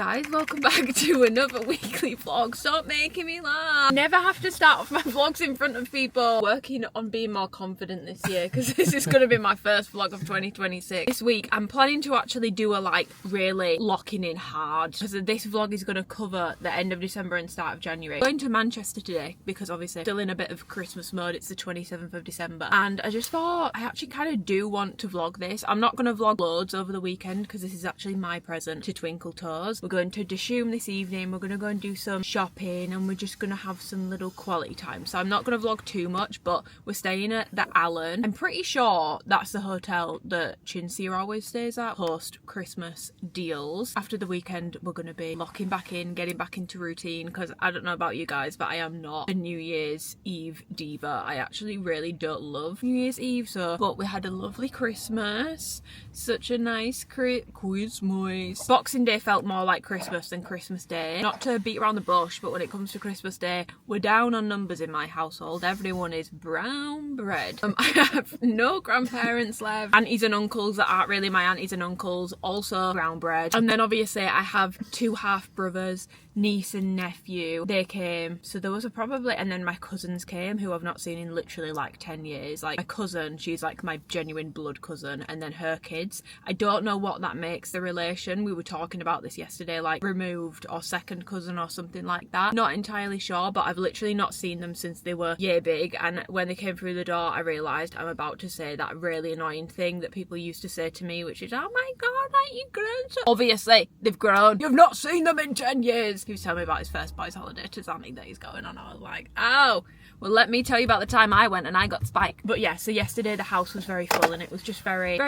guys, welcome back to another weekly vlog. Stop making me laugh. Never have to start off my vlogs in front of people. Working on being more confident this year because this is going to be my first vlog of 2026. This week I'm planning to actually do a really locking in hard, because this vlog is going to cover the end of December and start of January. I'm going to Manchester today because obviously still in a bit of Christmas mode. It's the 27th of December and I just thought I actually kind of do want to vlog this. I'm not going to vlog loads over the weekend because this is actually my present to Twinkle Toes. We're going to Dishoom this evening. We're going to go and do some shopping and we're just going to have some little quality time. So I'm not going to vlog too much, but we're staying at the Allen. I'm pretty sure that's the hotel that Chinsia always stays at. Post Christmas deals. After the weekend, we're going to be locking back in, getting back into routine, because I don't know about you guys, but I am not a New Year's Eve diva. I actually really don't love New Year's Eve, but we had a lovely Christmas. Such a nice Christmas. Boxing Day felt more like Christmas than Christmas Day. Not to beat around the bush, but when it comes to Christmas Day, we're down on numbers in my household. Everyone is brown bread. I have no grandparents left. Aunties and uncles that aren't really my aunties and uncles, also brown bread. And then obviously I have two half brothers, niece and nephew. They came, so there was and then my cousins came, who I've not seen in literally like 10 years. Like my cousin, she's like my genuine blood cousin, and then her kids. I don't know what that makes the relation. We were talking about this yesterday, like removed or second cousin or something like that. Not entirely sure, but I've literally not seen them since they were year big, and when they came through the door I realised I'm about to say that really annoying thing that people used to say to me, which is, oh my god, aren't you grown so? Obviously they've grown. You've not seen them in 10 years. He was telling me about his first boys holiday to Zanny that he's going on. I was like, oh, well, let me tell you about the time I went and I got spiked. But yeah, so yesterday the house was very full and it was just very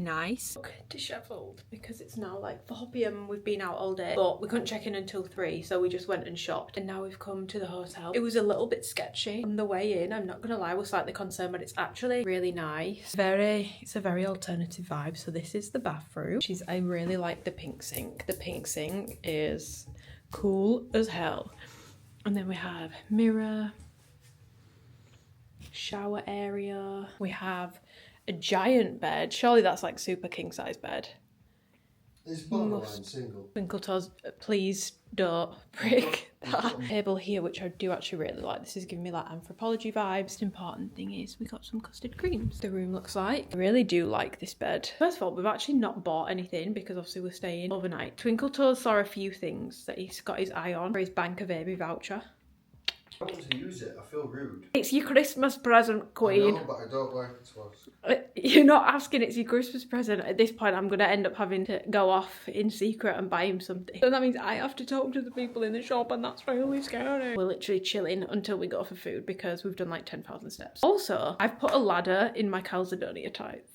nice. Dishevelled because it's now like 4 p.m. We've been out all day, but we couldn't check in until 3, so we just went and shopped, and now we've come to the hotel. It was a little bit sketchy on the way in, I'm not gonna lie. We're slightly concerned, but it's actually really nice. It's a very alternative vibe. So this is the bathroom. I really like the pink sink. The pink sink is cool as hell. And then we have mirror, shower area. We have a giant bed. Surely that's like super king size bed. It's borderline single. Twinkle Toes, please don't break that. Table here, which I do actually really like. This is giving me like anthropology vibes. The important thing is we got some custard creams. The room looks like. I really do like this bed. First of all, we've actually not bought anything because obviously we're staying overnight. Twinkle Toes saw a few things that he's got his eye on for his Bank of Baby voucher. I want to use it. I feel rude. It's your Christmas present, Queen. I know, but I don't like it to ask. You're not asking, it's your Christmas present. At this point, I'm going to end up having to go off in secret and buy him something. So that means I have to talk to the people in the shop, and that's really scary. We're literally chilling until we go for food because we've done like 10,000 steps. Also, I've put a ladder in my Calzedonia tights.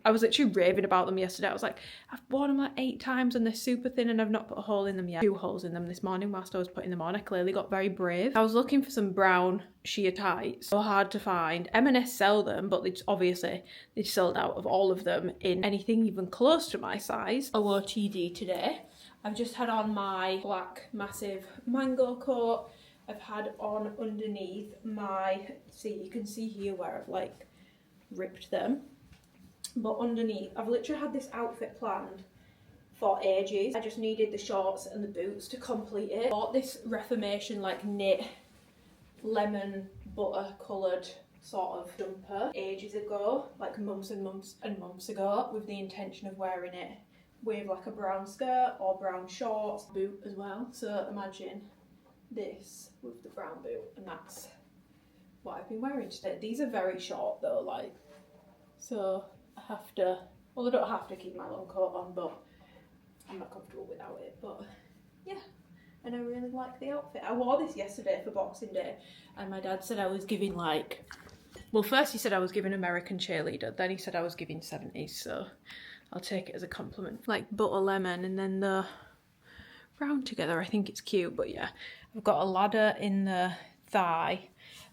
I was literally raving about them yesterday. I was like, I've worn them like 8 times and they're super thin and I've not put a hole in them yet. 2 holes in them this morning whilst I was putting them on. I clearly got very brave. I was looking for some brown sheer tights. So hard to find. M&S sell them, but they sold out of all of them in anything even close to my size. OOTD today. I've just had on my black massive mango coat. I've had on underneath you can see here where I've like ripped them. But underneath, I've literally had this outfit planned for ages. I just needed the shorts and the boots to complete it. Bought this Reformation like knit lemon butter coloured sort of jumper ages ago, like months and months and months ago, with the intention of wearing it with like a brown skirt or brown shorts, boot as well. So imagine this with the brown boot, and that's what I've been wearing today. These are very short though, like, so I don't have to keep my long coat on, but I'm not comfortable without it. But yeah, and I really like the outfit. I wore this yesterday for Boxing Day, and my dad said I was giving first he said I was giving American cheerleader, then he said I was giving 70s, so I'll take it as a compliment. Like butter lemon and then the brown together, I think it's cute. But yeah, I've got a ladder in the thigh,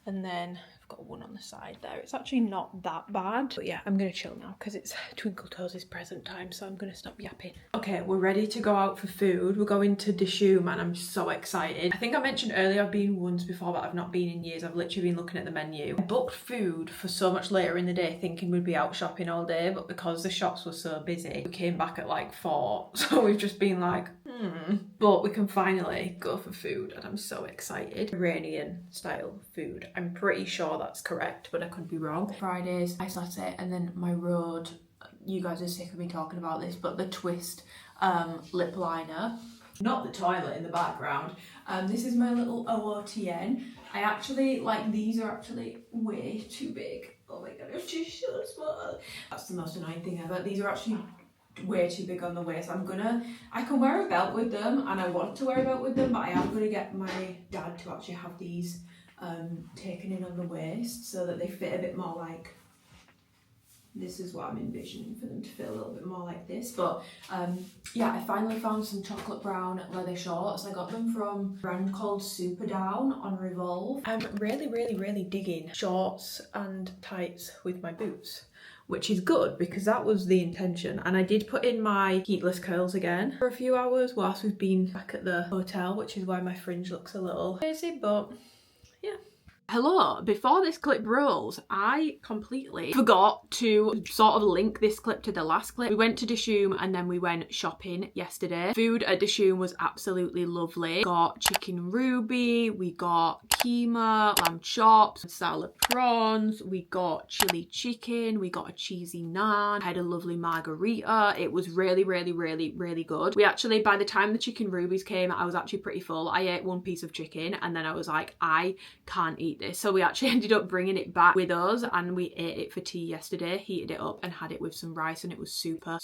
and then I've got one on the side there. It's actually not that bad. But yeah, I'm gonna chill now because it's Twinkle Toes' present time, so I'm gonna stop yapping. Okay, we're ready to go out for food. We're going to Dishoom and I'm so excited. I think I mentioned earlier I've been once before, but I've not been in years. I've literally been looking at the menu. I booked food for so much later in the day thinking we'd be out shopping all day, but because the shops were so busy, we came back at like 4. So we've just been like, But we can finally go for food and I'm so excited. Iranian style food. I'm pretty sure that's correct, but I could be wrong. Fridays, ice latte, and then my road, you guys are sick of me talking about this, but the Twist lip liner. Not the toilet in the background. This is my little OOTN. I actually, like, these are actually way too big. Oh my god, it's just so small. That's the most annoying thing ever. These are actually way too big on the waist. I can wear a belt with them and I want to wear a belt with them, but I am going to get my dad to actually have these taken in on the waist so that they fit a bit more like, this is what I'm envisioning for them to fit a little bit more like this. But yeah, I finally found some chocolate brown leather shorts. I got them from a brand called Super Down on Revolve. I'm really digging shorts and tights with my boots, which is good because that was the intention. And I did put in my heatless curls again for a few hours whilst we've been back at the hotel, which is why my fringe looks a little crazy, but yeah. Hello, before this clip rolls, I completely forgot to sort of link this clip to the last clip. We went to Dishoom and then we went shopping yesterday. Food at Dishoom was absolutely lovely. We got chicken ruby, we got keema, lamb chops, salad prawns, we got chili chicken, we got a cheesy naan, I had a lovely margarita. It was really good. We actually, by the time the chicken rubies came, I was actually pretty full. I ate one piece of chicken and then I was like, I can't eat this. So we actually ended up bringing it back with us and we ate it for tea yesterday, heated it up and had it with some rice and it was super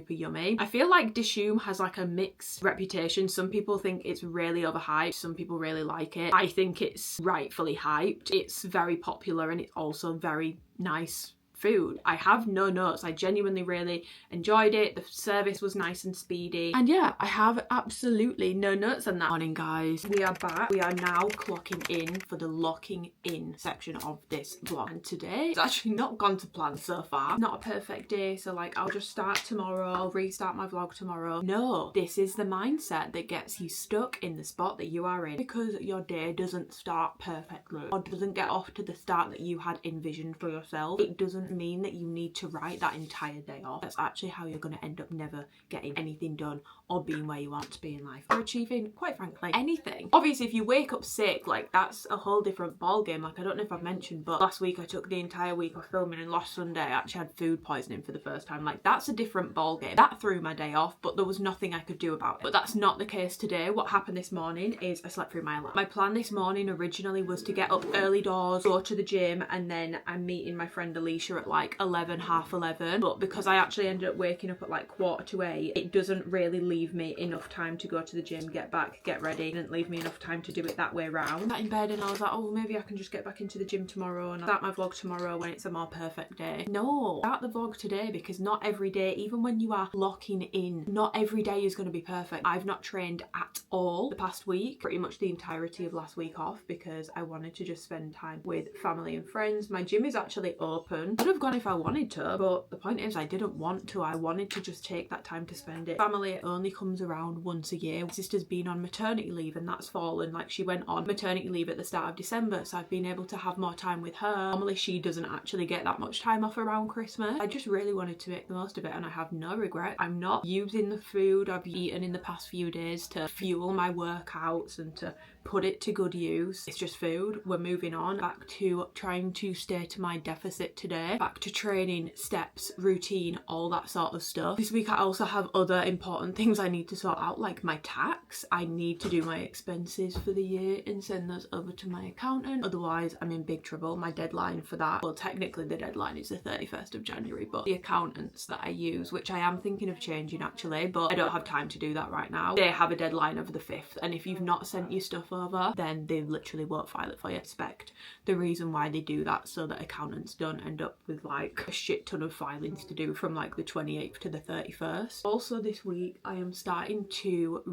yummy. I feel like Dishoom has like a mixed reputation. Some people think it's really overhyped, some people really like it. I think it's rightfully hyped. It's very popular and it's also very nice food. I have no notes. I genuinely really enjoyed it. The service was nice and speedy. And yeah, I have absolutely no notes on that. Morning guys. We are back. We are now clocking in for the locking in section of this vlog. And today it's actually not gone to plan so far. Not a perfect day. So like I'll just start tomorrow. I'll restart my vlog tomorrow. No, this is the mindset that gets you stuck in the spot that you are in because your day doesn't start perfectly or doesn't get off to the start that you had envisioned for yourself. It doesn't mean that you need to write that entire day off. That's actually how you're going to end up never getting anything done or being where you want to be in life or achieving, quite frankly, anything. Obviously, if you wake up sick, like that's a whole different ball game. Like I don't know if I've mentioned, but last week I took the entire week of filming and last Sunday I actually had food poisoning for the first time. Like that's a different ball game. That threw my day off, but there was nothing I could do about it. But that's not the case today. What happened this morning is I slept through my alarm. My plan this morning originally was to get up early doors, go to the gym, and then I'm meeting my friend Alicia at like 11, half 11. But because I actually ended up waking up at like 7:45, it doesn't really leave me enough time to go to the gym, get back, get ready. It didn't leave me enough time to do it that way around. I sat in bed and I was like, oh, maybe I can just get back into the gym tomorrow and I'll start my vlog tomorrow when it's a more perfect day. No, start the vlog today because not every day, even when you are locking in, not every day is going to be perfect. I've not trained at all the past week, pretty much the entirety of last week off because I wanted to just spend time with family and friends. My gym is actually open. I could have gone if I wanted to, but the point is I didn't want to. I wanted to just take that time to spend it. Family only comes around once a year. My sister's been on maternity leave and that's fallen. Like she went on maternity leave at the start of December, so I've been able to have more time with her. Normally she doesn't actually get that much time off around Christmas. I just really wanted to make the most of it and I have no regret. I'm not using the food I've eaten in the past few days to fuel my workouts and to put it to good use. It's just food. We're moving on back to trying to stay to my deficit today, back to training, steps, routine, all that sort of stuff. This week I also have other important things I need to sort out, like my tax. I need to do my expenses for the year and send those over to my accountant, otherwise I'm in big trouble. My deadline for that, well technically the deadline is the 31st of January, but the accountants that I use, which I am thinking of changing actually, but I don't have time to do that right now, they have a deadline of the 5th, and if you've not sent your stuff over, then they literally won't file it for you. Expect the reason why they do that so that accountants don't end up with like a shit ton of filings to do from like the 28th to the 31st. Also this week I am starting to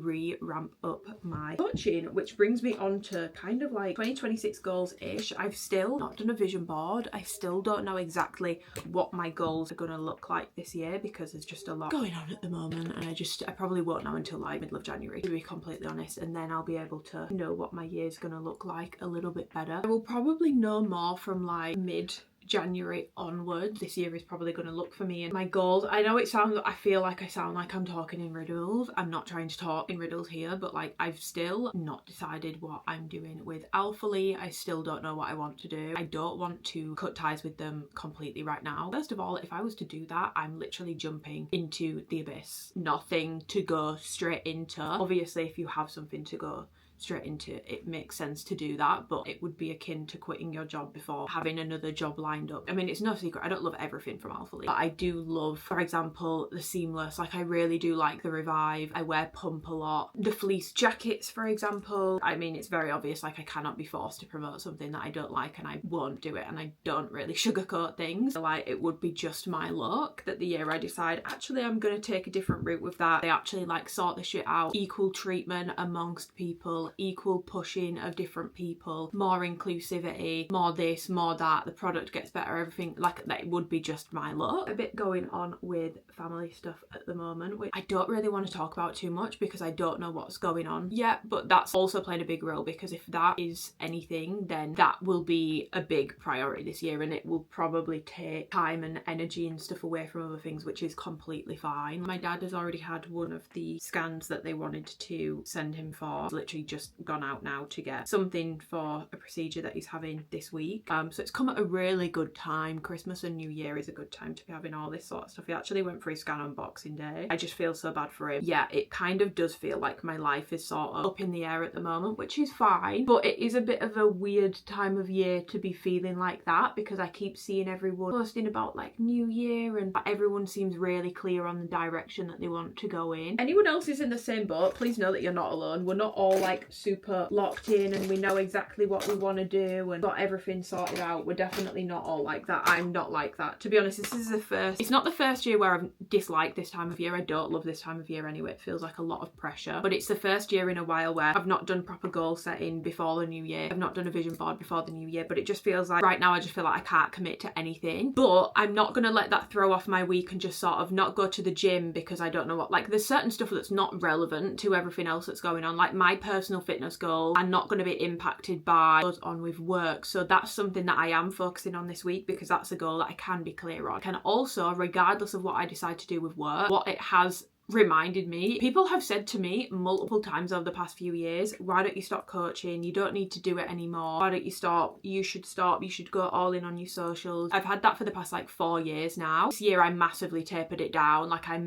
ramp up my coaching, which brings me on to kind of like 2026 goals-ish. I've still not done a vision board. I still don't know exactly what my goals are going to look like this year because there's just a lot going on at the moment, and I probably won't know until like middle of January, to be completely honest, and then I'll be able to know what my year's going to look like a little bit better. I will probably know more from like mid-January onwards. This year is probably going to look for me and my goals. I know I feel like I sound like I'm talking in riddles. I'm not trying to talk in riddles here, but like I've still not decided what I'm doing with Alpha Lee. I still don't know what I want to do. I don't want to cut ties with them completely right now. First of all, if I was to do that, I'm literally jumping into the abyss. Nothing to go straight into. Obviously, if you have something to go straight into, it makes sense to do that, but it would be akin to quitting your job before having another job lined up. I mean, it's no secret I don't love everything from Alpha Lee, but I do love, for example, the seamless. Like I really do like the Revive. I wear pump a lot. The fleece jackets, for example. I mean, it's very obvious, like I cannot be forced to promote something that I don't like, and I won't do it, and I don't really sugarcoat things. So, like, it would be just my luck that the year I decide actually I'm gonna take a different route with that, they actually like sort the shit out. Equal treatment amongst people, equal pushing of different people, more inclusivity, more this, more that, the product gets better, everything. Like that would be just my luck. A bit going on with family stuff at the moment, which I don't really want to talk about too much because I don't know what's going on yet, but that's also played a big role because if that is anything, then that will be a big priority this year, and it will probably take time and energy and stuff away from other things, which is completely fine. My dad has already had one of the scans that they wanted to send him for. It's literally just gone out now to get something for a procedure that he's having this week. So it's come at a really good time. Christmas and New Year is a good time to be having all this sort of stuff. He actually went for his scan on Boxing Day. I just feel so bad for him. Yeah, it kind of does feel like my life is sort of up in the air at the moment, which is fine, but it is a bit of a weird time of year to be feeling like that because I keep seeing everyone posting about like New Year and everyone seems really clear on the direction that they want to go in. Anyone else is in the same boat, please know that you're not alone. We're not all like super locked in and we know exactly what we want to do and got everything sorted out. We're definitely not all like that. I'm not like that. To be honest, this is it's not the first year where I've disliked this time of year. I don't love this time of year anyway. It feels like a lot of pressure, but it's the first year in a while where I've not done proper goal setting before the new year. I've not done a vision board before the new year, but it just feels like right now I just feel like I can't commit to anything. But I'm not going to let that throw off my week and just sort of not go to the gym because I don't know what, like there's certain stuff that's not relevant to everything else that's going on. Like my personal fitness goals are not going to be impacted by what's on with work. So that's something that I am focusing on this week because that's a goal that I can be clear on. And also, regardless of what I decide to do with work, what it has reminded me, people have said to me multiple times over the past few years, why don't you stop coaching? You don't need to do it anymore. Why don't you stop? You should go all in on your socials. I've had that for the past like 4 years now. This year I massively tapered it down. Like I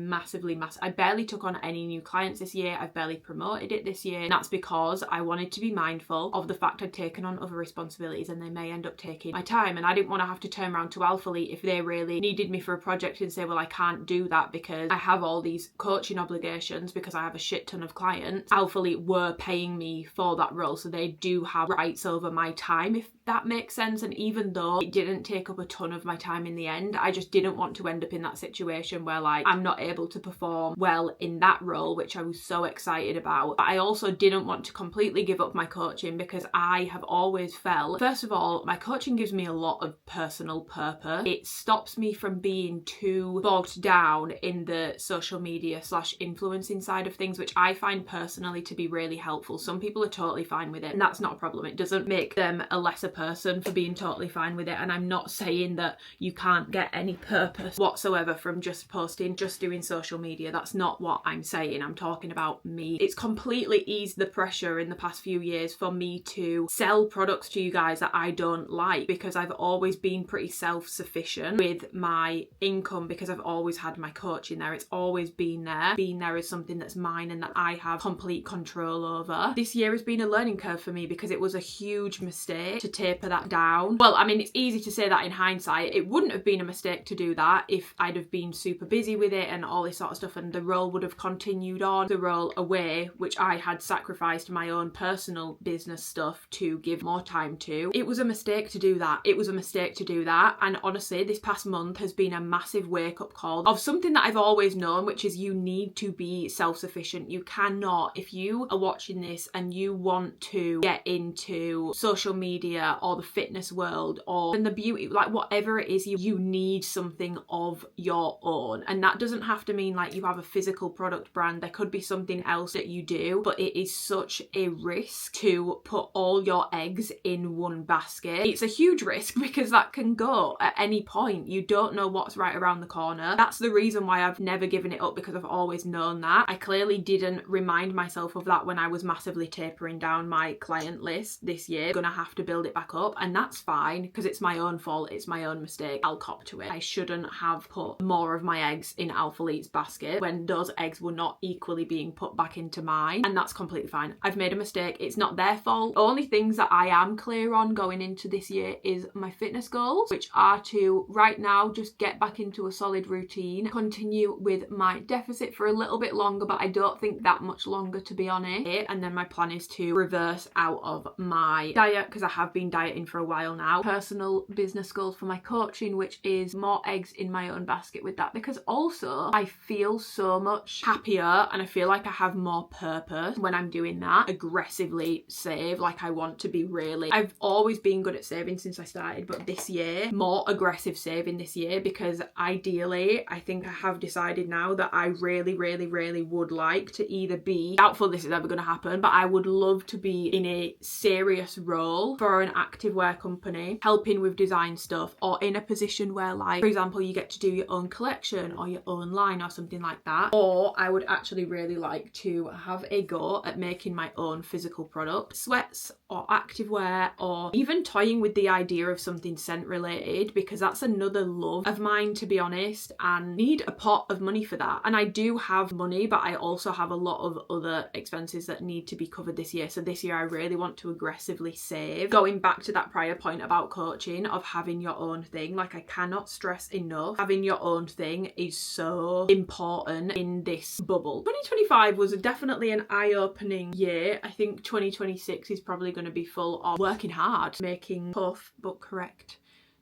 barely took on any new clients this year. I've barely promoted it this year, and that's because I wanted to be mindful of the fact I'd taken on other responsibilities and they may end up taking my time, and I didn't want to have to turn around to Alpha Lee if they really needed me for a project and say, well, I can't do that because I have all these coaching obligations because I have a shit ton of clients. Alpha Lee were paying me for that role, so they do have rights over my time, if that makes sense. And even though it didn't take up a ton of my time in the end, I just didn't want to end up in that situation where like I'm not able to perform well in that role, which I was so excited about. But I also didn't want to completely give up my coaching because I have always felt, first of all, my coaching gives me a lot of personal purpose. It stops me from being too bogged down in the social media / influencing side of things, which I find personally to be really helpful. Some people are totally fine with it, and that's not a problem. It doesn't make them a lesser person for being totally fine with it. And I'm not saying that you can't get any purpose whatsoever from just posting, just doing social media. That's not what I'm saying. I'm talking about me. It's completely eased the pressure in the past few years for me to sell products to you guys that I don't like, because I've always been pretty self-sufficient with my income because I've always had my coaching there. It's always been there as something that's mine and that I have complete control over. This year has been a learning curve for me because it was a huge mistake to take taper that down. Well, I mean, it's easy to say that in hindsight. It wouldn't have been a mistake to do that if I'd have been super busy with it and all this sort of stuff, and the role would have continued on the role away, which I had sacrificed my own personal business stuff to give more time to. It was a mistake to do that. It was a mistake to do that. And honestly, this past month has been a massive wake-up call of something that I've always known, which is you need to be self-sufficient. You cannot, if you are watching this and you want to get into social media or the fitness world or in the beauty, like whatever it is, you need something of your own. And that doesn't have to mean like you have a physical product brand. There could be something else that you do, but it is such a risk to put all your eggs in one basket. It's a huge risk because that can go at any point. You don't know what's right around the corner. That's the reason why I've never given it up, because I've always known that. I clearly didn't remind myself of that when I was massively tapering down my client list this year. I'm gonna have to build it back up, and that's fine because it's my own fault. It's my own mistake. I'll cop to it. I shouldn't have put more of my eggs in Alpha Leet's basket when those eggs were not equally being put back into mine, and that's completely fine. I've made a mistake. It's not their fault. Only things that I am clear on going into this year is my fitness goals, which are to right now just get back into a solid routine, continue with my deficit for a little bit longer, but I don't think that much longer, to be honest. And then my plan is to reverse out of my diet because I have been dieting for a while now. Personal business goals for my coaching, which is more eggs in my own basket with that, because also I feel so much happier and I feel like I have more purpose when I'm doing that. Aggressively save, like I want to be really, I've always been good at saving since I started, but this year more aggressive saving this year, because ideally I think I have decided now that I really would like to either be, doubtful this is ever going to happen, but I would love to be in a serious role for an activewear company helping with design stuff, or in a position where, like, for example, you get to do your own collection or your own line or something like that. Or I would actually really like to have a go at making my own physical product, sweats or activewear, or even toying with the idea of something scent related, because that's another love of mine, to be honest, and need a pot of money for that. And I do have money, but I also have a lot of other expenses that need to be covered this year. So this year I really want to aggressively save. Going back to that prior point about coaching, of having your own thing, like I cannot stress enough, having your own thing is so important in this bubble. 2025 was definitely an eye-opening year. I think 2026 is probably going to be full of working hard, making tough but correct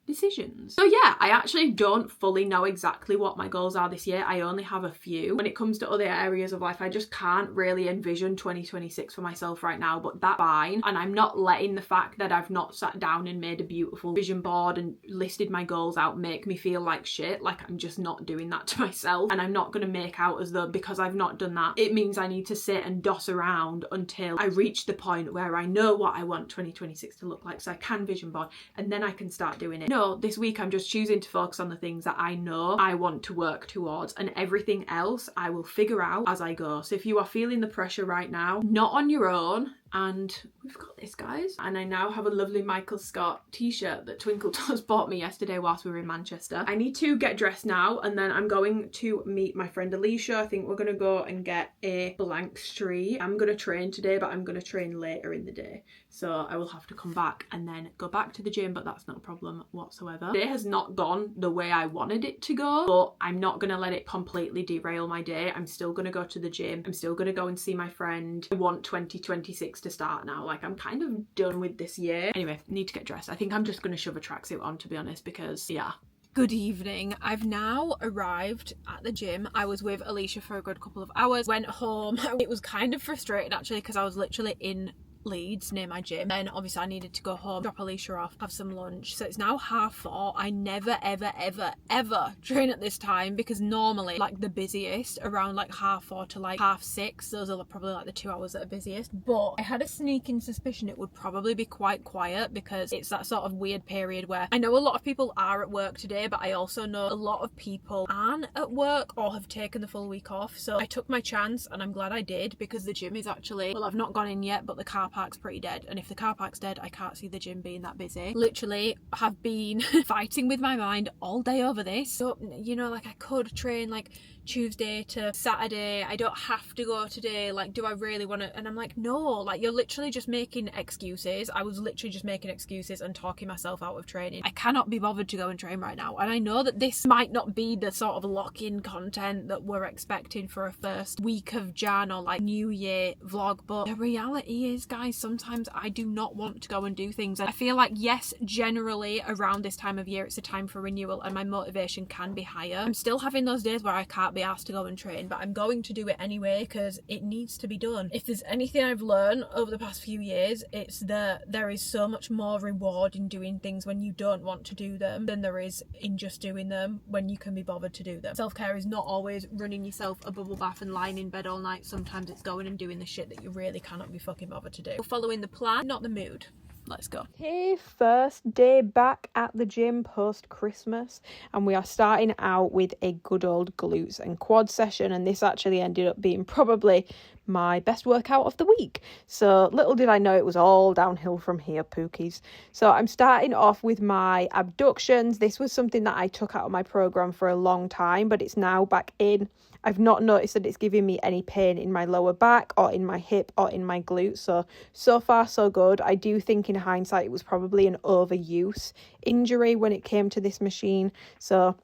decisions. So yeah, I actually don't fully know exactly what my goals are this year. I only have a few. When it comes to other areas of life, I just can't really envision 2026 for myself right now, but that's fine. And I'm not letting the fact that I've not sat down and made a beautiful vision board and listed my goals out make me feel like shit. Like, I'm just not doing that to myself, and I'm not going to make out as though because I've not done that it means I need to sit and doss around until I reach the point where I know what I want 2026 to look like, so I can vision board and then I can start doing it. No, this week I'm just choosing to focus on the things that I know I want to work towards, and everything else I will figure out as I go. So if you are feeling the pressure right now, not on your own, and we've got this, guys. And I now have a lovely Michael Scott t-shirt that Twinkle Toes bought me yesterday whilst we were in Manchester. I need to get dressed now, and then I'm going to meet my friend Alicia. I think we're going to go and get a blank street. I'm going to train today, but I'm going to train later in the day. So I will have to come back and then go back to the gym, but that's not a problem whatsoever. Today has not gone the way I wanted it to go, but I'm not going to let it completely derail my day. I'm still going to go to the gym. I'm still going to go and see my friend. I want 2026 to start now. Like, I'm kind of done with this year. Anyway, need to get dressed. I think I'm just going to shove a tracksuit on, to be honest, because yeah. Good evening. I've now arrived at the gym. I was with Alicia for a good couple of hours, went home. It was kind of frustrating actually, because I was literally in Leeds near my gym, and obviously I needed to go home, drop Alicia off, have some lunch. So it's now 4:30. I never ever train at this time, because normally like the busiest around like 4:30 to like 6:30, those are probably like the 2 hours that are busiest. But I had a sneaking suspicion it would probably be quite quiet, because it's that sort of weird period where I know a lot of people are at work today, but I also know a lot of people aren't at work or have taken the full week off. So I took my chance, and I'm glad I did, because the gym is actually, well, I've not gone in yet, but the car car park's pretty dead, and if the car park's dead, I can't see the gym being that busy. Literally have been fighting with my mind all day over this. So, you know, like I could train like Tuesday to Saturday, I don't have to go today, like do I really want to? And I'm like, no, like you're literally just making excuses. I was literally just making excuses and talking myself out of training. I cannot be bothered to go and train right now, and I know that this might not be the sort of lock-in content that we're expecting for a first week of Jan or like New Year vlog, but the reality is, guys, sometimes I do not want to go and do things. And I feel like, yes, generally around this time of year it's a time for renewal and my motivation can be higher. I'm still having those days where I can't be asked to go and train, but I'm going to do it anyway because it needs to be done. If there's anything I've learned over the past few years, it's that there is so much more reward in doing things when you don't want to do them than there is in just doing them when you can be bothered to do them. Self-care is not always running yourself a bubble bath and lying in bed all night. Sometimes it's going and doing the shit that you really cannot be fucking bothered to do. Following the plan, not the mood. Let's go. Hey, first day back at the gym post Christmas, and we are starting out with a good old glutes and quad session, and this actually ended up being probably my best workout of the week. So little did I know it was all downhill from here, pookies. So I'm starting off with my abductions. This was something that I took out of my program for a long time, but it's now back in. I've not noticed that it's giving me any pain in my lower back or in my hip or in my glutes. So far so good. I do think in hindsight it was probably an overuse injury when it came to this machine. So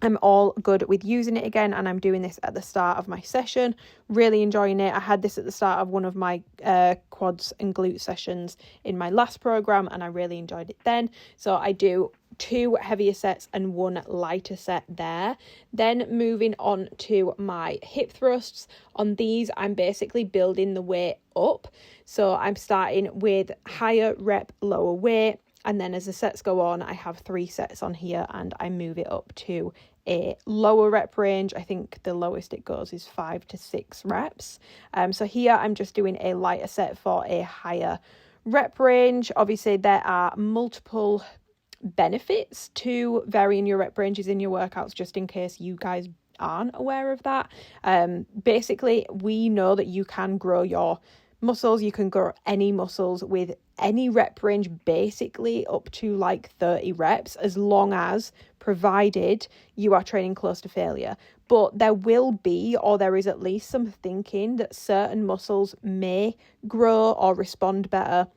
I'm all good with using it again, and I'm doing this at the start of my session. Really enjoying it. I had this at the start of one of my quads and glute sessions in my last program, and I really enjoyed it then. So I do 2 heavier sets and 1 lighter set there. Then moving on to my hip thrusts. On these, I'm basically building the weight up. So I'm starting with higher rep, lower weight. And then as the sets go on, I have 3 sets on here and I move it up to a lower rep range. I think the lowest it goes is 5 to 6 reps. So here I'm just doing a lighter set for a higher rep range. Obviously, there are multiple benefits to varying your rep ranges in your workouts, just in case you guys aren't aware of that. Basically, we know that you can grow your muscles, you can grow any muscles with any rep range, basically up to like 30 reps, as long as provided you are training close to failure. But there will be, or there is at least some thinking that certain muscles may grow or respond better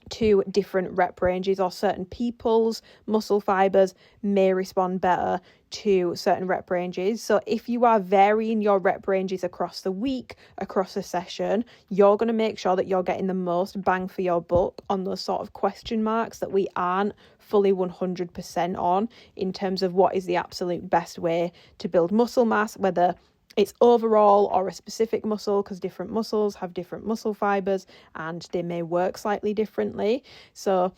to different rep ranges, or certain people's muscle fibers may respond better to certain rep ranges. So if you are varying your rep ranges across the week, across a session, you're going to make sure that you're getting the most bang for your buck on those sort of question marks that we aren't fully 100% on, in terms of what is the absolute best way to build muscle mass, whether it's overall or a specific muscle, because different muscles have different muscle fibers and they may work slightly differently. So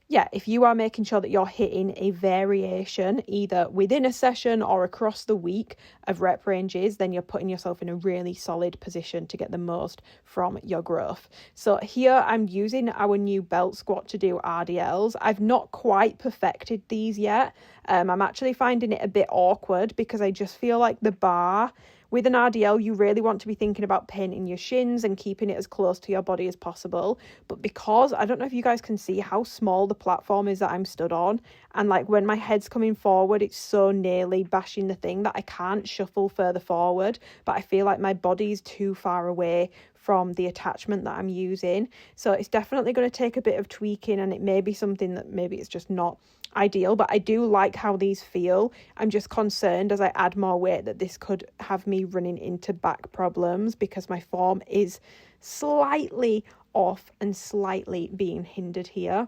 yeah, if you are making sure that you're hitting a variation either within a session or across the week of rep ranges, then you're putting yourself in a really solid position to get the most from your growth. So here I'm using our new belt squat to do RDLs. I've not quite perfected these yet. I'm actually finding it a bit awkward because I just feel like the bar with an RDL, you really want to be thinking about painting your shins and keeping it as close to your body as possible. But because, I don't know if you guys can see how small the platform is that I'm stood on, and like when my head's coming forward, it's so nearly bashing the thing that I can't shuffle further forward, but I feel like my body's too far away from the attachment that I'm using. So it's definitely going to take a bit of tweaking, and it may be something that maybe it's just not ideal, but I do like how these feel. I'm just concerned as I add more weight that this could have me running into back problems, because my form is slightly off and slightly being hindered here.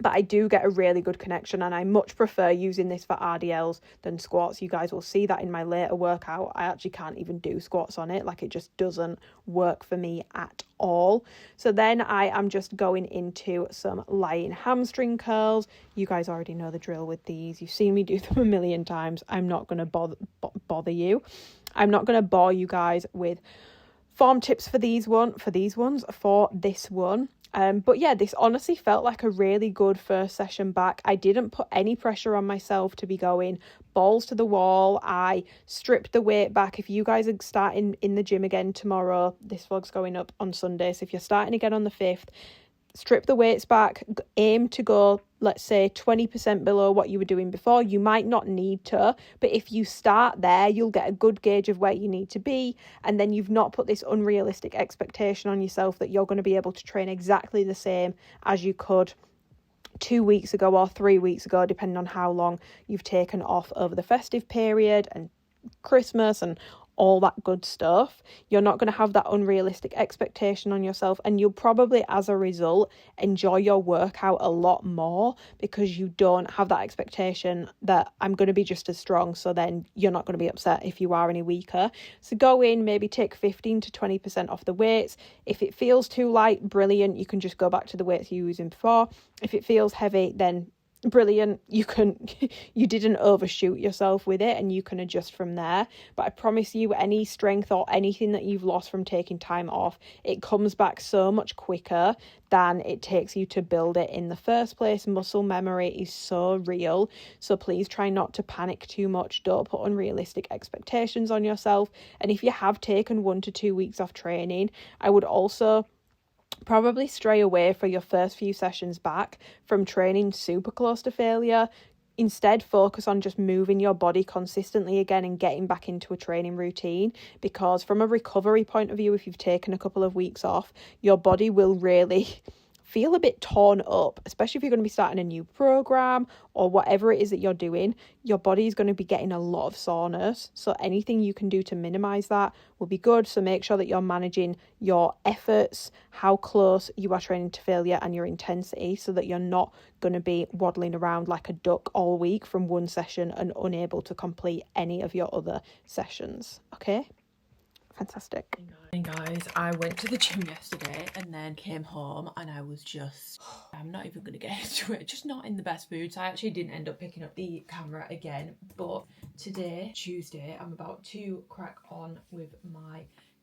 But I do get a really good connection, and I much prefer using this for RDLs than squats. You guys will see that in my later workout. I actually can't even do squats on it. Like, it just doesn't work for me at all. So then I am just going into some lying hamstring curls. You guys already know the drill with these. You've seen me do them a million times. I'm not going to bother you. I'm not going to bore you guys with form tips for this one. But yeah, this honestly felt like a really good first session back. I didn't put any pressure on myself to be going balls to the wall. I stripped the weight back. If you guys are starting in the gym again tomorrow, this vlog's going up on Sunday, so if you're starting again on the 5th, strip the weights back, aim to go, let's say 20% below what you were doing before. You might not need to, but if you start there, you'll get a good gauge of where you need to be, and then you've not put this unrealistic expectation on yourself that you're going to be able to train exactly the same as you could 2 weeks ago or 3 weeks ago, depending on how long you've taken off over the festive period and Christmas and all that good stuff. You're not going to have that unrealistic expectation on yourself, and you'll probably, as a result, enjoy your workout a lot more because you don't have that expectation that I'm going to be just as strong, so then you're not going to be upset if you are any weaker. So go in, maybe take 15 to 20% off the weights. If it feels too light, brilliant, you can just go back to the weights you were using before. If it feels heavy, then brilliant, you didn't overshoot yourself with it, and you can adjust from there. But I promise you, any strength or anything that you've lost from taking time off, it comes back so much quicker than it takes you to build it in the first place. Muscle memory is so real, so please try not to panic too much. Don't put unrealistic expectations on yourself. And if you have taken 1 to 2 weeks off training, I would also probably stray away for your first few sessions back from training super close to failure. Instead, focus on just moving your body consistently again and getting back into a training routine, because from a recovery point of view, if you've taken a couple of weeks off, your body will really feel a bit torn up, especially if you're going to be starting a new program or whatever it is that you're doing. Your body is going to be getting a lot of soreness, so anything you can do to minimize that will be good. So make sure that you're managing your efforts, how close you are training to failure, and your intensity, so that you're not going to be waddling around like a duck all week from one session and unable to complete any of your other sessions. Okay, fantastic. Hey guys, I went to the gym yesterday and then came home and I was just, I'm not even going to get into it, just not in the best mood. So I actually didn't end up picking up the camera again. But today, Tuesday, I'm about to crack on with my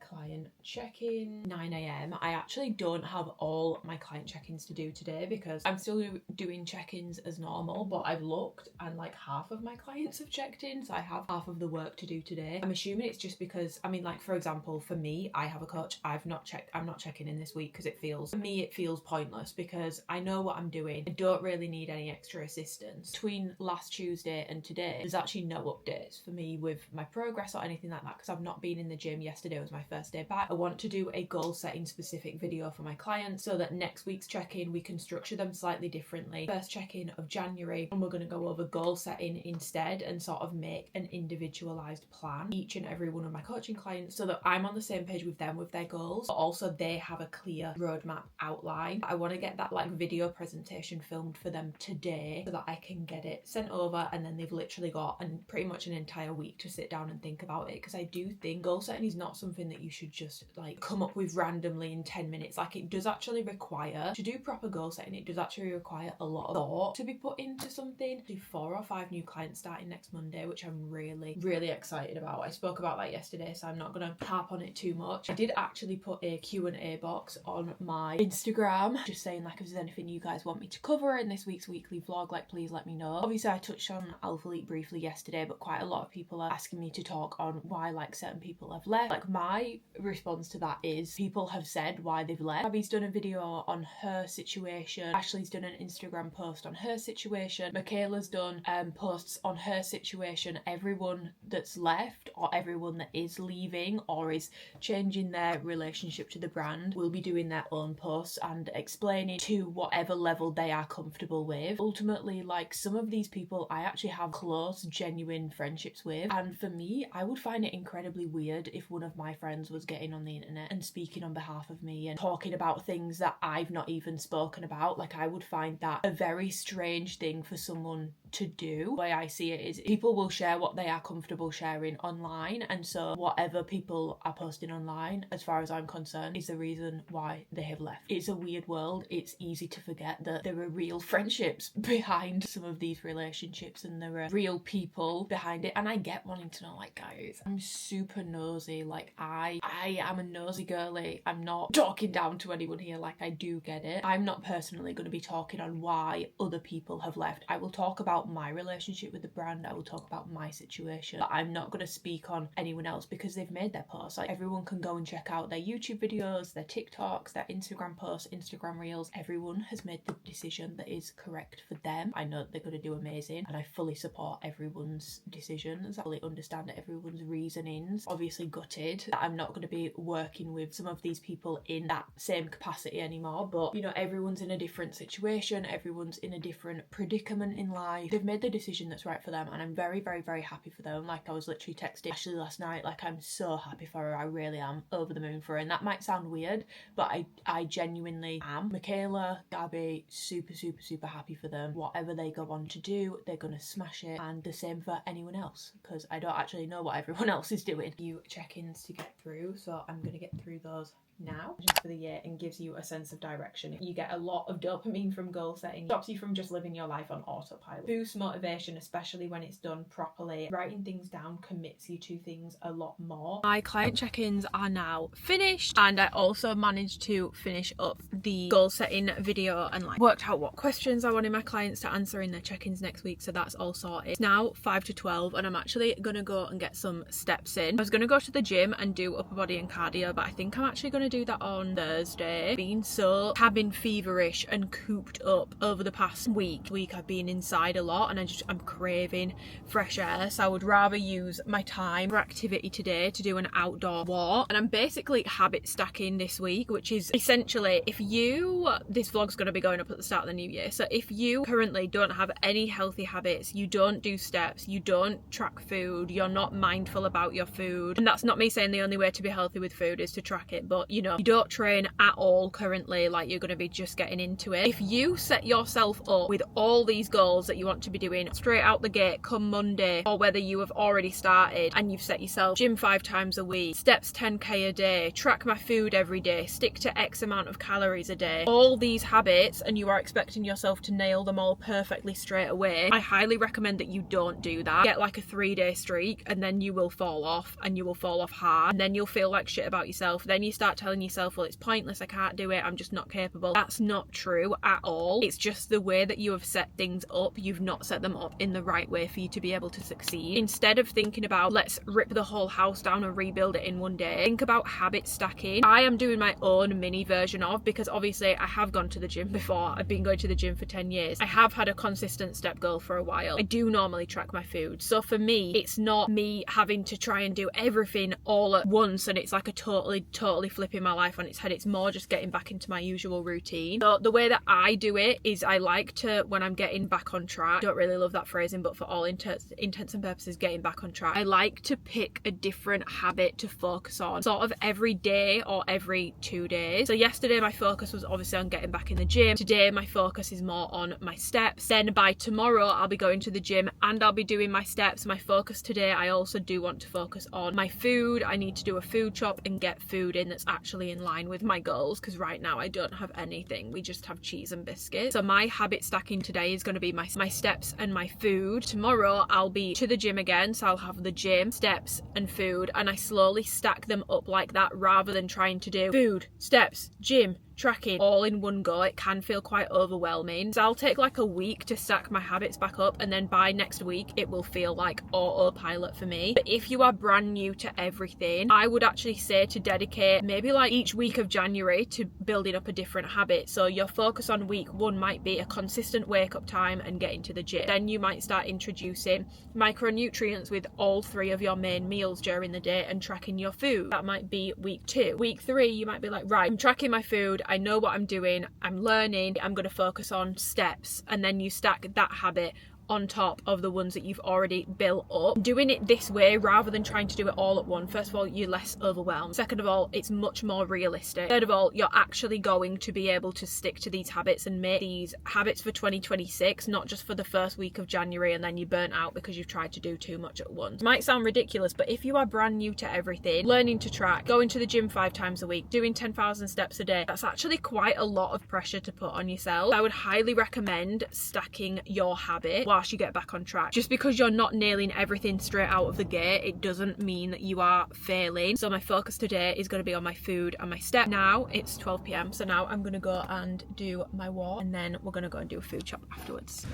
client check-in, 9 a.m. I actually don't have all my client check-ins to do today because I'm still doing check-ins as normal, but I've looked and like half of my clients have checked in, so I have half of the work to do today. I'm assuming it's just because, I mean, like for example, for me, I have a coach. I'm not checking in this week because for me it feels pointless because I know what I'm doing. I don't really need any extra assistance. Between last Tuesday and today, there's actually no updates for me with my progress or anything like that because I've not been in the gym. Yesterday was my first day back. I want to do a goal setting specific video for my clients so that next week's check-in we can structure them slightly differently. First check-in of January, and we're going to go over goal setting instead and sort of make an individualized plan each and every one of my coaching clients so that I'm on the same page with them with their goals, but also they have a clear roadmap outline. I want to get that like video presentation filmed for them today so that I can get it sent over, and then they've literally got pretty much an entire week to sit down and think about it, because I do think goal setting is not something that you should just like come up with randomly in 10 minutes. Like it does actually require, to do proper goal setting, it does actually require a lot of thought to be put into something. I do 4 or 5 new clients starting next Monday, which I'm really excited about. I spoke about that yesterday, so I'm not gonna harp on it too much. I did actually put a Q&A box on my Instagram just saying like if there's anything you guys want me to cover in this week's weekly vlog, like please let me know. Obviously I touched on Alpha Elite briefly yesterday, but quite a lot of people are asking me to talk on why like certain people have left. Like my response to that is people have said why they've left. Abby's done a video on her situation, Ashley's done an Instagram post on her situation, Michaela's done posts on her situation. Everyone that's left or everyone that is leaving or is changing their relationship to the brand will be doing their own posts and explaining to whatever level they are comfortable with. Ultimately, like some of these people I actually have close, genuine friendships with, and for me, I would find it incredibly weird if one of my friends was getting on the internet and speaking on behalf of me and talking about things that I've not even spoken about. Like I would find that a very strange thing for someone to do. The way I see it is people will share what they are comfortable sharing online, and so whatever people are posting online, as far as I'm concerned, is the reason why they have left. It's a weird world. It's easy to forget that there are real friendships behind some of these relationships and there are real people behind it. And I get wanting to know, like, guys, I'm super nosy. Like I am a nosy girly. I'm not talking down to anyone here. Like I do get it. I'm not personally going to be talking on why other people have left. I will talk about about my relationship with the brand, I will talk about my situation, but I'm not going to speak on anyone else because they've made their posts. Like, everyone can go and check out their YouTube videos, their TikToks, their Instagram posts, Instagram reels. Everyone has made the decision that is correct for them. I know that they're going to do amazing, and I fully support everyone's decisions. I fully understand everyone's reasonings. Obviously gutted that I'm not going to be working with some of these people in that same capacity anymore, but you know, everyone's in a different situation, everyone's in a different predicament in life. They've made the decision that's right for them, and I'm very, very, very happy for them. Like, I was literally texting Ashley last night, like, I'm so happy for her. I really am over the moon for her, and that might sound weird, but I genuinely am. Michaela, Gabby, super, super, super happy for them. Whatever they go on to do, they're gonna smash it, and the same for anyone else, because I don't actually know what everyone else is doing. You check-ins to get through, so I'm gonna get through those now just for the year, and gives you a sense of direction. You get a lot of dopamine from goal setting, stops you from just living your life on autopilot, boosts motivation, especially when it's done properly. Writing things down commits you to things a lot more. My client check-ins are now finished, and I also managed to finish up the goal setting video and like worked out what questions I wanted my clients to answer in their check-ins next week, so that's all sorted. It's now 5 to 12 and I'm actually gonna go and get some steps in. I was gonna go to the gym and do upper body and cardio, but I think I'm actually gonna do that on Thursday. Being so cabin feverish and cooped up over the past week I've been inside a lot, and I'm craving fresh air, so I would rather use my time for activity today to do an outdoor walk. And I'm basically habit stacking this week, which is essentially, this vlog's going to be going up at the start of the new year, so if you currently don't have any healthy habits, you don't do steps, you don't track food, you're not mindful about your food, and that's not me saying the only way to be healthy with food is to track it, but you know, you don't train at all currently, like you're going to be just getting into it. If you set yourself up with all these goals that you want to be doing straight out the gate come Monday, or whether you have already started and you've set yourself gym 5 times a week, steps 10k a day, track my food every day, stick to X amount of calories a day, all these habits, and you are expecting yourself to nail them all perfectly straight away, I highly recommend that you don't do that. Get like a 3-day streak, and then you will fall off, and you will fall off hard, and then you'll feel like shit about yourself. Then you start telling yourself, well, it's pointless, I can't do it, I'm just not capable. That's not true at all. It's just the way that you have set things up. You've not set them up in the right way for you to be able to succeed. Instead of thinking about, let's rip the whole house down and rebuild it in one day, think about habit stacking. I am doing my own mini version of, because obviously I have gone to the gym before. I've been going to the gym for 10 years. I have had a consistent step goal for a while. I do normally track my food. So for me, it's not me having to try and do everything all at once, and it's like a totally flipping my life on its head. It's more just getting back into my usual routine. So the way that I do it is I like to, when I'm getting back on track, don't really love that phrasing, but for all intents and purposes, getting back on track, I like to pick a different habit to focus on sort of every day or every 2 days. So yesterday my focus was obviously on getting back in the gym. Today my focus is more on my steps. Then by tomorrow I'll be going to the gym and I'll be doing my steps. My focus today, I also do want to focus on my food. I need to do a food shop and get food in that's actually in line with my goals, because right now I don't have anything. We just have cheese and biscuits. So my habit stacking today is going to be my steps and my food. Tomorrow I'll be to the gym again, so I'll have the gym, steps and food, and I slowly stack them up like that rather than trying to do food, steps, gym, tracking all in one go. It can feel quite overwhelming, so I'll take like a week to stack my habits back up, and then by next week it will feel like autopilot for me. But if you are brand new to everything, I would actually say to dedicate maybe like each week of January to building up a different habit. So your focus on week 1 might be a consistent wake up time and getting to the gym. Then you might start introducing micronutrients with all 3 of your main meals during the day and tracking your food. That might be week 2. Week 3 you might be like, right, I'm tracking my food, I know what I'm doing, I'm learning, I'm going to focus on steps, and then you stack that habit on top of the ones that you've already built up. Doing it this way rather than trying to do it all at once, first of all, you're less overwhelmed. Second of all, it's much more realistic. Third of all, you're actually going to be able to stick to these habits and make these habits for 2026, not just for the first week of January and then you're burnt out because you've tried to do too much at once. It might sound ridiculous, but if you are brand new to everything, learning to track, going to the gym 5 times a week, doing 10,000 steps a day, that's actually quite a lot of pressure to put on yourself. I would highly recommend stacking your habit whilst you get back on track. Just because you're not nailing everything straight out of the gate, it doesn't mean that you are failing. So my focus today is going to be on my food and my step. Now it's 12 p.m, so now I'm going to go and do my walk, and then we're going to go and do a food shop afterwards.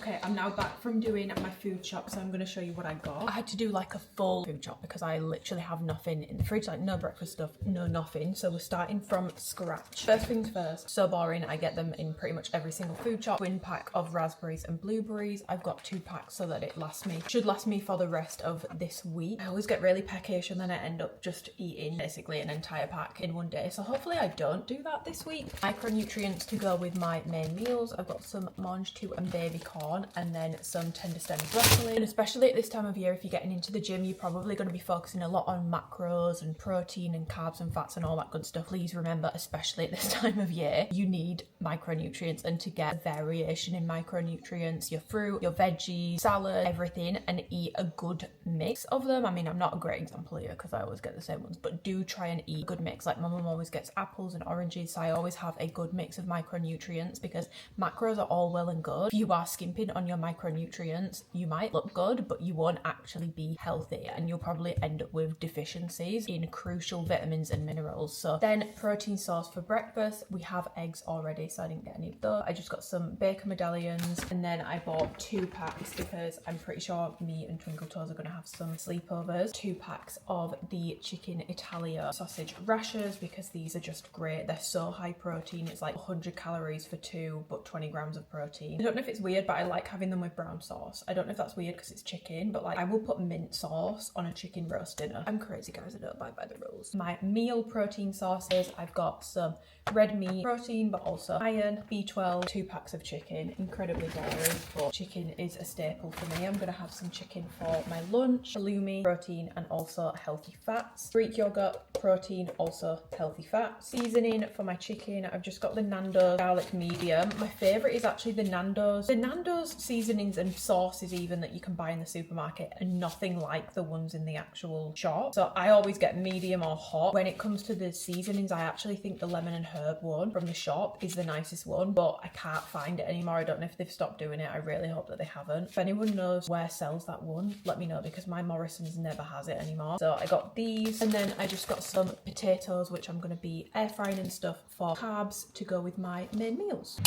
Okay, I'm now back from doing my food shop, so I'm going to show you what I got. I had to do like a full food shop because I literally have nothing in the fridge, like no breakfast stuff, no nothing. So we're starting from scratch. First things first, so boring. I get them in pretty much every single food shop. Twin pack of raspberries and blueberries. I've got 2 packs so that it lasts me, should last me for the rest of this week. I always get really peckish and then I end up just eating basically an entire pack in one day. So hopefully I don't do that this week. Micronutrients to go with my main meals. I've got some mange tout and baby corn, and then some tender stem broccoli. And especially at this time of year, if you're getting into the gym, you're probably going to be focusing a lot on macros and protein and carbs and fats and all that good stuff. Please remember, especially at this time of year, you need micronutrients, and to get variation in micronutrients, your fruit, your veggies, salad, everything, and eat a good mix of them. I mean, I'm not a great example here because I always get the same ones, but do try and eat a good mix. Like my mum always gets apples and oranges, so I always have a good mix of micronutrients, because macros are all well and good. If you are skimping on your micronutrients, you might look good, but you won't actually be healthy, and you'll probably end up with deficiencies in crucial vitamins and minerals. So then protein source for breakfast, we have eggs already, so I didn't get any of those. I just got some bacon medallions, and then I bought 2 packs because I'm pretty sure me and Twinkle Toes are going to have some sleepovers. 2 packs of the chicken Italia sausage rashers, because these are just great. They're so high protein. It's like 100 calories for 2, but 20 grams of protein. I don't know if it's weird, but I like having them with brown sauce. I don't know if that's weird because it's chicken, but like I will put mint sauce on a chicken roast dinner. I'm crazy, guys. I don't abide by the rules. My meal protein sources, I've got some red meat protein, but also iron, B12, 2 packs of chicken. Incredibly boring, but chicken is a staple for me. I'm gonna have some chicken for my lunch. Halloumi, protein, and also healthy fats. Greek yogurt, protein, also healthy fats. Seasoning for my chicken, I've just got the Nando's garlic medium. My favorite is actually the Nando's. The Nando's seasonings and sauces even that you can buy in the supermarket are nothing like the ones in the actual shop. So I always get medium or hot. When it comes to the seasonings, I actually think the lemon and herb one from the shop is the nicest one, but I can't find it anymore. I don't know if they've stopped doing it. I really hope that they haven't. If anyone knows where sells that one, let me know, because my Morrison's never has it anymore. So I got these, and then I just got some potatoes, which I'm going to be air frying and stuff for carbs to go with my main meals.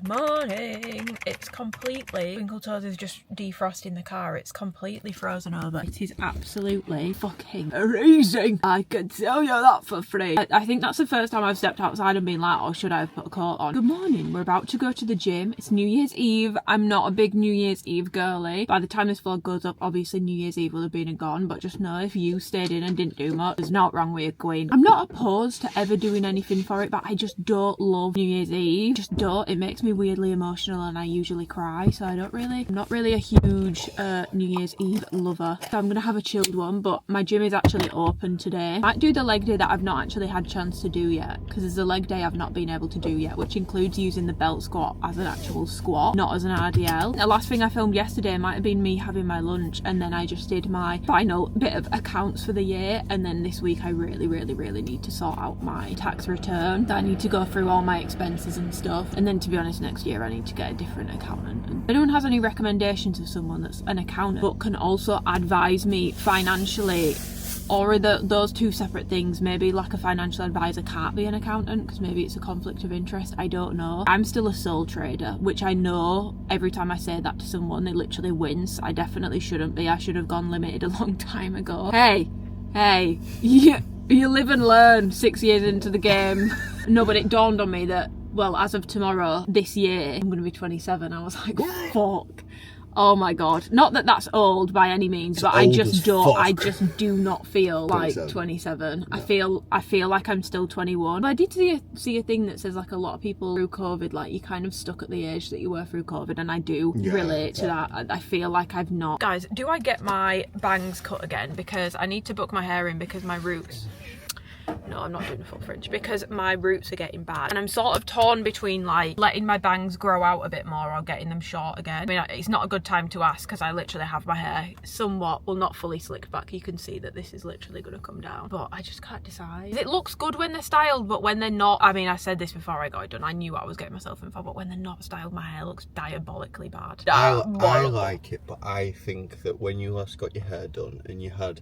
Morning. It's completely, Twinkle Toes is just defrosting the car. It's completely frozen over. It is absolutely fucking freezing. I can tell you that for free. I think that's the first time I've stepped outside and been like, oh, should I have put a coat on? Good morning. We're about to go to the gym. It's New Year's Eve. I'm not a big New Year's Eve girly. By the time this vlog goes up, obviously New Year's Eve will have been and gone, but just know if you stayed in and didn't do much, there's not wrong with you, queen. I'm not opposed to ever doing anything for it, but I just don't love New Year's Eve. Just don't. It makes me weirdly emotional and I usually cry, so I'm not really a huge New Year's Eve lover. So I'm gonna have a chilled one, but my gym is actually open today. Might do the leg day that I've not actually had a chance to do yet, because there's a leg day I've not been able to do yet, which includes using the belt squat as an actual squat, not as an RDL. The last thing I filmed yesterday might have been me having my lunch, and then I just did my final bit of accounts for the year, and then this week I really need to sort out my tax return. I need to go through all my expenses and stuff, and then to be honest, next year I need to get a different accountant. And if anyone has any recommendations of someone that's an accountant but can also advise me financially, or are those two separate things? Maybe like a financial advisor can't be an accountant because maybe it's a conflict of interest. I don't know. I'm still a sole trader, which I know every time I say that to someone they literally wince. I definitely shouldn't be. I should have gone limited a long time ago. Hey, you live and learn 6 years into the game. No, but it dawned on me that, well, as of tomorrow, this year, I'm going to be 27. I was like, fuck. Oh my god. Not that that's old by any means, but I just do not feel like 27. No. I feel like I'm still 21. But I did see a thing that says like a lot of people through COVID, like you're kind of stuck at the age that you were through COVID, and I do relate to that. I feel like I've not. Guys, do I get my bangs cut again? Because I need to book my hair in because my roots... No, I'm not doing a full fringe because my roots are getting bad, and I'm sort of torn between like letting my bangs grow out a bit more or getting them short again. I mean, it's not a good time to ask because I literally have my hair somewhat, well, not fully slicked back. You can see that this is literally going to come down, but I just can't decide. It looks good when they're styled, but when they're not, I mean, I said this before I got it done, I knew what I was getting myself in for, but when they're not styled, my hair looks diabolically bad. I like it, but I think that when you last got your hair done and you had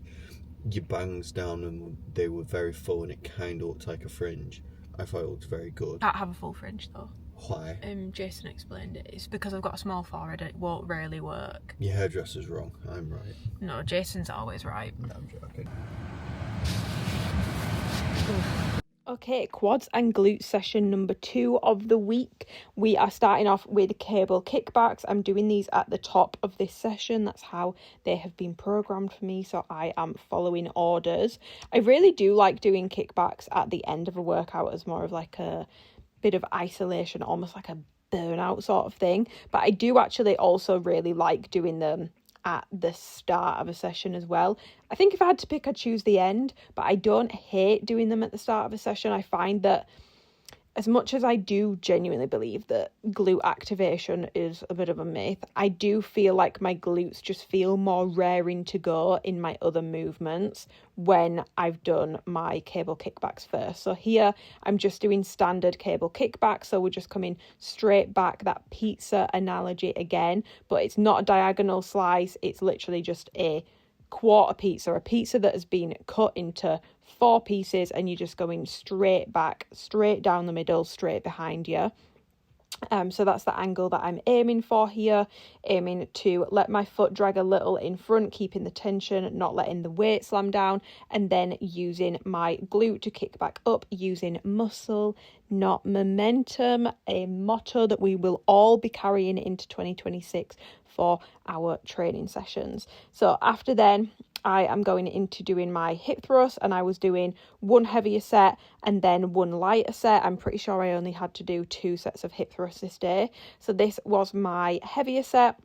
your bangs down and they were very full and it kind of looked like a fringe, I thought it looked very good. Can't have a full fringe though. Why? Jason explained it. It's because I've got a small forehead and it won't really work. Your hairdresser's wrong. I'm right. No, Jason's always right. No, I'm joking. Okay, quads and glutes session number 2 of the week. We are starting off with cable kickbacks. I'm doing these at the top of this session. That's how they have been programmed for me, so I am following orders. I really do like doing kickbacks at the end of a workout as more of like a bit of isolation, almost like a burnout sort of thing. But I do actually also really like doing them at the start of a session as well. I think if I had to pick, I'd choose the end, but I don't hate doing them at the start of a session. I find that as much as I do genuinely believe that glute activation is a bit of a myth, I do feel like my glutes just feel more raring to go in my other movements when I've done my cable kickbacks first. So here I'm just doing standard cable kickbacks, so we're just coming straight back, that pizza analogy again, but it's not a diagonal slice, it's literally just a quarter pizza, a pizza that has been cut into 4 pieces, and you're just going straight back, straight down the middle, straight behind you. So that's the angle that I'm aiming for here, aiming to let my foot drag a little in front, keeping the tension, not letting the weight slam down, and then using my glute to kick back up, using muscle, not momentum, a motto that we will all be carrying into 2026 for our training sessions. So after then, I am going into doing my hip thrust, and I was doing 1 heavier set and then 1 lighter set. I'm pretty sure I only had to do 2 sets of hip thrusts this day. So this was my heavier set.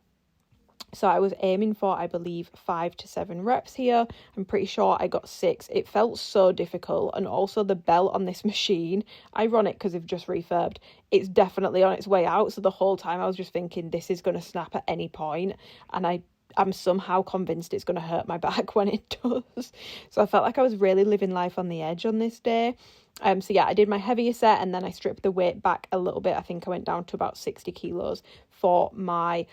So I was aiming for, I believe, 5 to 7 reps here. I'm pretty sure I got 6. It felt so difficult. And also the belt on this machine, ironic because they've just refurbed, it's definitely on its way out. So the whole time I was just thinking this is going to snap at any point. And I'm somehow convinced it's going to hurt my back when it does. So I felt like I was really living life on the edge on this day. So yeah, I did my heavier set and then I stripped the weight back a little bit. I think I went down to about 60 kilos for my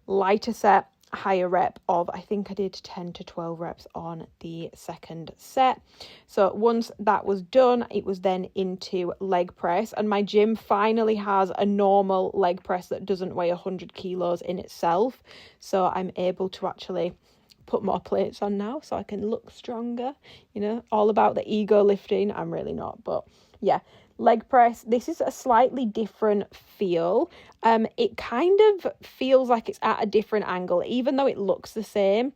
lighter set, higher rep of, I think I did 10 to 12 reps on the second set. So once that was done, it was then into leg press, and my gym finally has a normal leg press that doesn't weigh 100 kilos in itself. So I'm able to actually put more plates on now so I can look stronger, you know, all about the ego lifting. I'm really not, but yeah. Leg press, this is a slightly different feel. It kind of feels like it's at a different angle, even though it looks the same.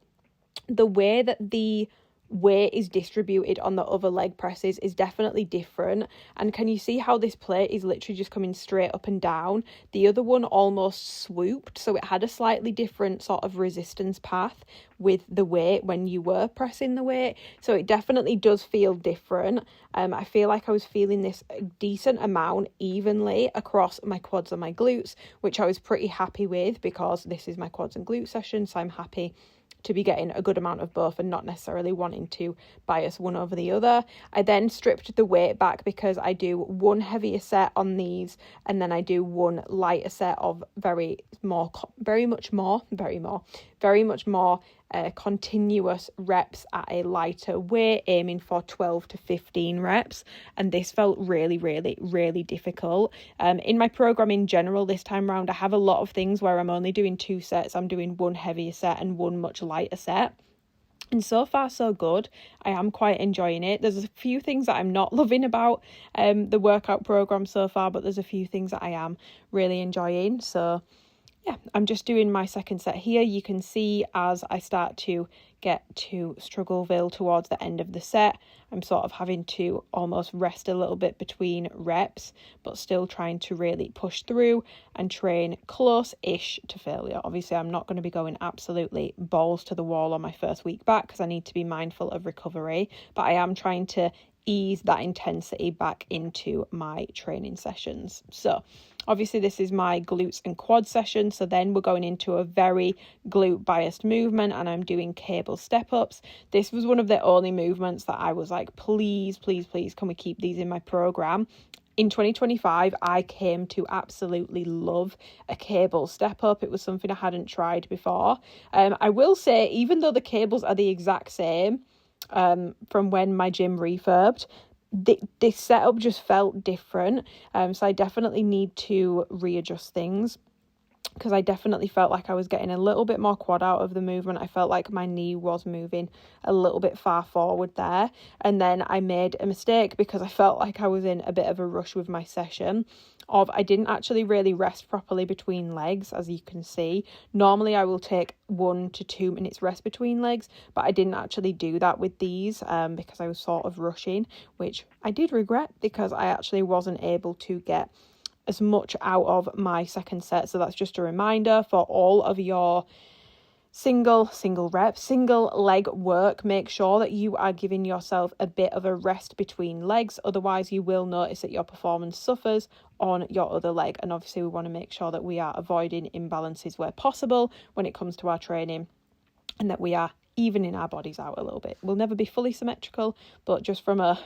The way that the weight is distributed on the other leg presses is definitely different. And can you see how this plate is literally just coming straight up and down? The other one almost swooped, so it had a slightly different sort of resistance path with the weight when you were pressing the weight. So it definitely does feel different. I feel like I was feeling this a decent amount evenly across my quads and my glutes, which I was pretty happy with because this is my quads and glute session, so I'm happy to be getting a good amount of both and not necessarily wanting to bias one over the other. I then stripped the weight back because I do 1 heavier set on these and then I do 1 lighter set of very much more continuous reps at a lighter weight, aiming for 12 to 15 reps. And this felt really, really, really difficult. In my program in general this time around, I have a lot of things where I'm only doing 2 sets. I'm doing 1 heavier set and 1 much lighter set. And so far, so good. I am quite enjoying it. There's a few things that I'm not loving about the workout program so far, but there's a few things that I am really enjoying. So yeah, I'm just doing my second set here. You can see as I start to get to Struggleville towards the end of the set, I'm sort of having to almost rest a little bit between reps, but still trying to really push through and train close-ish to failure. Obviously, I'm not going to be going absolutely balls to the wall on my first week back because I need to be mindful of recovery, but I am trying to ease that intensity back into my training sessions. So obviously this is my glutes and quad session, so then we're going into a very glute biased movement and I'm doing cable step ups. This was one of the only movements that I was like, please can we keep these in my program. In 2025, I came to absolutely love a cable step up. It was something I hadn't tried before. I will say, even though the cables are the exact same from when my gym refurbed, this setup just felt different. So I definitely need to readjust things, because I definitely felt like I was getting a little bit more quad out of the movement. I felt like my knee was moving a little bit far forward there. And then I made a mistake because I felt like I was in a bit of a rush with my session. I didn't actually really rest properly between legs, as you can see. Normally I will take 1 to 2 minutes rest between legs, but I didn't actually do that with these because I was sort of rushing, which I did regret because I actually wasn't able to get as much out of my second set. So that's just a reminder for all of your single leg work. Make sure that you are giving yourself a bit of a rest between legs, otherwise you will notice that your performance suffers on your other leg. And obviously we want to make sure that we are avoiding imbalances where possible when it comes to our training, and that we are evening our bodies out a little bit. We'll never be fully symmetrical, but just from a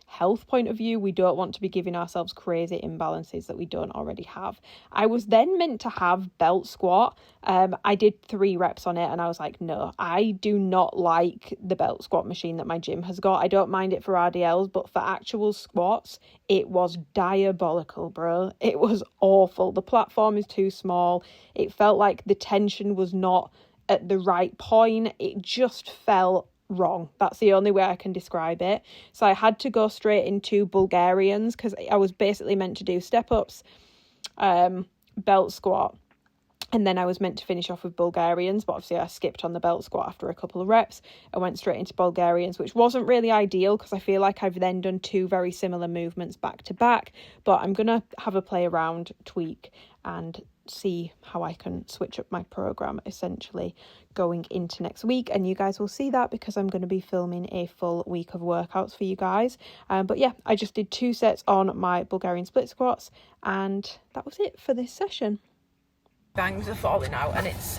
health point of view, we don't want to be giving ourselves crazy imbalances that we don't already have. I was then meant to have belt squat. I did 3 reps on it and I was like, no, I do not like the belt squat machine that my gym has got. I don't mind it for RDLs, but for actual squats, it was diabolical, bro. It was awful. The platform is too small. It felt like the tension was not at the right point. It just felt wrong. That's the only way I can describe it. So I had to go straight into Bulgarians because I was basically meant to do step ups, belt squat, and then I was meant to finish off with Bulgarians, but obviously I skipped on the belt squat after a couple of reps. I went straight into Bulgarians, which wasn't really ideal because I feel like I've then done 2 very similar movements back to back, but I'm gonna have a play around, tweak, and see how I can switch up my program essentially going into next week, and you guys will see that because I'm going to be filming a full week of workouts for you guys. But yeah, I just did 2 sets on my Bulgarian split squats, and that was it for this session. Bangs are falling out and it's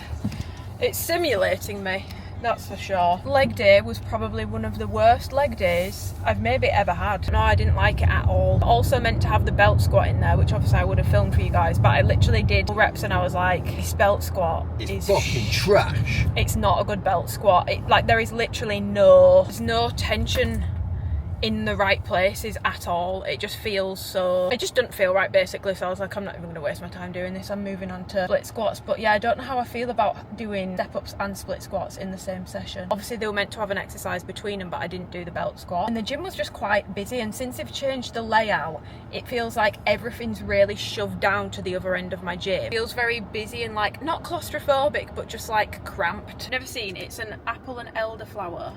simulating me, that's for sure. Leg day was probably one of the worst leg days I've maybe ever had. No, I didn't like it at all. Also meant to have the belt squat in there, which obviously I would have filmed for you guys, but I literally did reps and I was like, this belt squat is fucking trash. It's not a good belt squat. There is literally no tension in the right places at all. It just doesn't feel right basically. So I was like, I'm not even going to waste my time doing this. I'm moving on to split squats. But yeah, I don't know how I feel about doing step ups and split squats in the same session. Obviously they were meant to have an exercise between them, but I didn't do the belt squat. And the gym was just quite busy, and since they've changed the layout, it feels like everything's really shoved down to the other end of my gym. It feels very busy and like not claustrophobic, but just like cramped. Never seen it. It's an apple and elderflower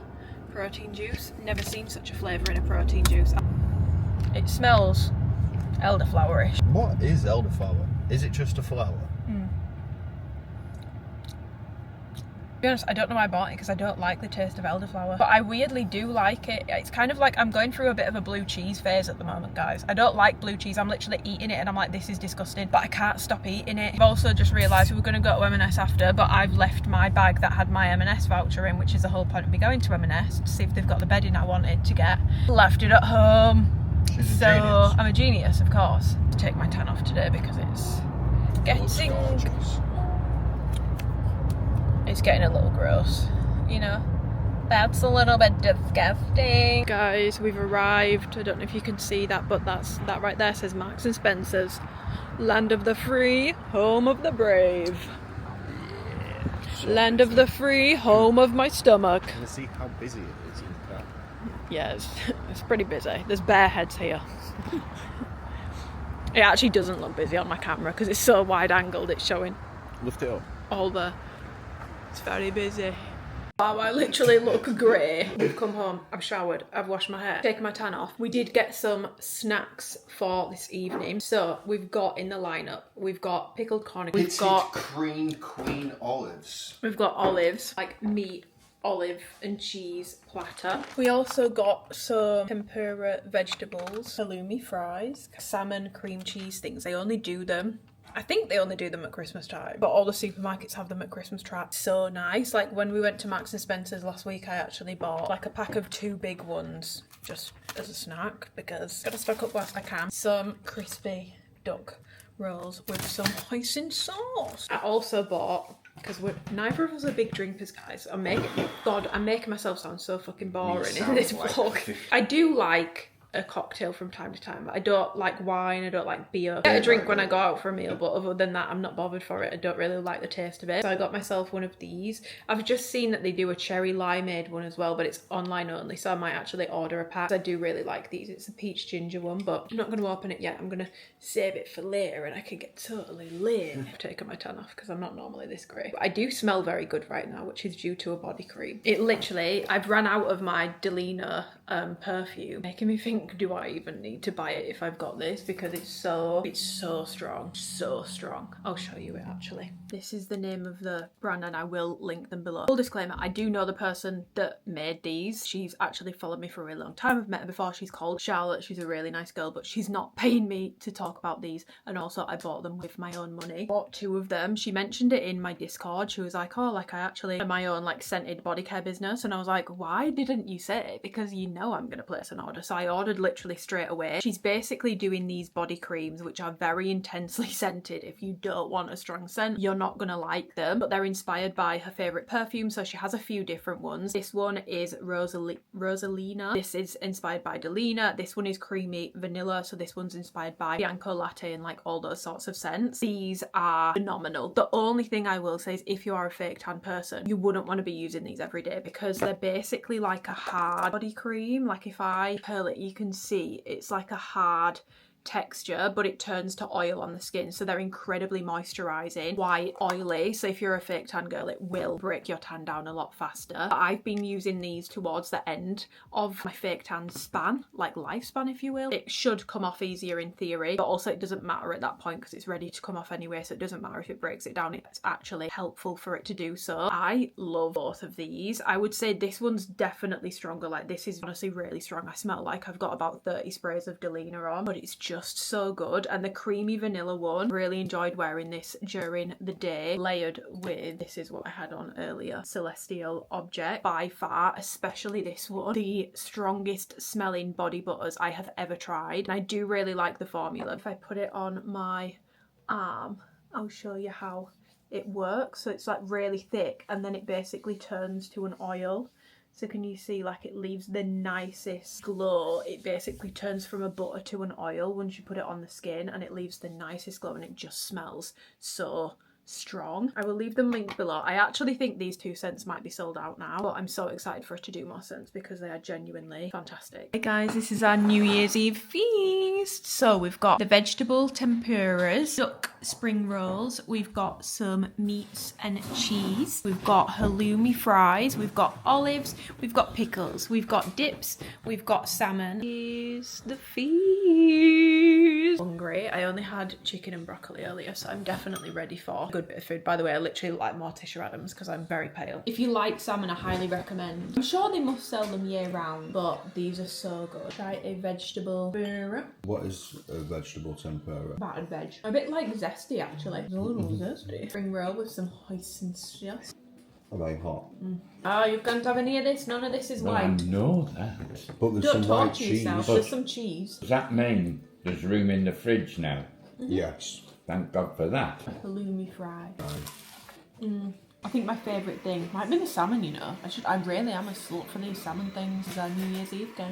protein juice. Never seen such a flavour in a protein juice. It smells elderflowerish. What is elderflower? Is it just a flower? To be honest, I don't know why I bought it because I don't like the taste of elderflower, but I weirdly do like it. It's kind of like I'm going through a bit of a blue cheese phase at the moment, guys. I don't like blue cheese. I'm literally eating it and I'm like, this is disgusting, but I can't stop eating it. I've also just realised we were going to go to M&S after, but I've left my bag that had my M&S voucher in, which is the whole point of me going to M&S, to see if they've got the bedding I wanted to get. Left it at home. So I'm a genius, of course. To take my tan off today because it's getting a little gross, you know. That's a little bit disgusting. Guys, we've arrived. I don't know if you can see that, but that right there says Marks and Spencer's. Land of the free, home of the brave. Land of the free, home of my stomach. Can you see how busy it is in the car? Yeah, it's pretty busy. There's bear heads here. It actually doesn't look busy on my camera because it's so wide angled. It's showing Lift it up. all the... It's very busy. Wow, I literally look grey. We've come home, I've showered, I've washed my hair, taken my tan off. We did get some snacks for this evening. So we've got in the lineup, we've got pickled corn, we've got cream queen olives. We've got olives, like meat, olive and cheese platter. We also got some tempura vegetables, halloumi fries, salmon cream cheese things. They only do them, I think they only do them at Christmas time, but all the supermarkets have them at Christmas time. So nice. Like when we went to Marks and Spencer's last week, I actually bought like a pack of 2 big ones just as a snack because gotta stock up whilst I can. Some crispy duck rolls with some hoisin sauce. I also bought because neither of us are big drinkers, guys. I'm making myself sound so fucking boring in this vlog. I do like a cocktail from time to time. I don't like wine, I don't like beer. I get a drink when I go out for a meal, but other than that, I'm not bothered for it. I don't really like the taste of it. So I got myself one of these. I've just seen that they do a cherry limeade one as well, but it's online only, so I might actually order a pack. I do really like these. It's a peach ginger one, but I'm not going to open it yet. I'm going to save it for later and I can get totally lit. I've taken my tan off because I'm not normally this grey. But I do smell very good right now, which is due to a body cream. It literally, I've ran out of my Delina perfume, making me think, do I even need to buy it if I've got this? Because it's so strong, so strong. I'll show you it actually. This is the name of the brand and I will link them below. Full disclaimer, I do know the person that made these. She's actually followed me for a really long time. I've met her before. She's called Charlotte. She's a really nice girl, but she's not paying me to talk about these. And also I bought them with my own money. Bought 2 of them. She mentioned it in my Discord. She was like, oh, like I actually have my own like scented body care business. And I was like, why didn't you say it? Because you know I'm gonna place an order. So I ordered literally straight away. She's basically doing these body creams which are very intensely scented. If you don't want a strong scent, you're not gonna like them, but they're inspired by her favorite perfume. So she has a few different ones. This one is Rosalina. This is inspired by Delina. This one is creamy vanilla, so this one's inspired by Bianco Latte and like all those sorts of scents. These are phenomenal. The only thing I will say is if you are a fake tan person, you wouldn't want to be using these every day because they're basically like a hard body cream. Like if I curl it, you can see it's like a hard texture, but it turns to oil on the skin, so they're incredibly moisturizing, white, oily. So if you're a fake tan girl, it will break your tan down a lot faster. I've been using these towards the end of my fake tan span, like lifespan if you will. It should come off easier in theory, but also it doesn't matter at that point because it's ready to come off anyway, so it doesn't matter if it breaks it down. It's actually helpful for it to do so. I love both of these. I would say this one's definitely stronger. Like this is honestly really strong. I smell like I've got about 30 sprays of Delina on, but it's just so good. And the creamy vanilla one, really enjoyed wearing this during the day, layered with, this is what I had on earlier, Celestial Object. By far, especially this one, the strongest smelling body butters I have ever tried. And I do really like the formula. If I put it on my arm, I'll show you how it works. So it's like really thick and then it basically turns to an oil. So can you see like it leaves the nicest glow? It basically turns from a butter to an oil once you put it on the skin, and it leaves the nicest glow and it just smells so strong. I will leave them linked below. I actually think these 2 scents might be sold out now, but I'm so excited for it to do more scents because they are genuinely fantastic. Hey guys, this is our New Year's Eve feast. So we've got the vegetable tempuras, duck spring rolls, we've got some meats and cheese, we've got halloumi fries, we've got olives, we've got pickles, we've got dips, we've got salmon. Here's the feast. Hungry. I only had chicken and broccoli earlier, so I'm definitely ready for a good bit of food. By the way, I literally like Morticia Adams because I'm very pale. If you like salmon, I highly recommend. I'm sure they must sell them year round, but these are so good. Try a vegetable tempura. What is a vegetable tempura? Battered veg. A bit like zesty actually. It's a little zesty. Spring roll with some hoisin sauce. Are they hot? Oh, you can't have any of this. None of this is Well, I white. know that. But there's Don't some white torture cheese. yourself. There's some cheese. Does that mean there's room in the fridge now? Yes. Thank God for that. Halloumi fry. I think my favourite thing might be the salmon, you know. I really am a slut for these salmon things. It's our New Year's Eve, guys.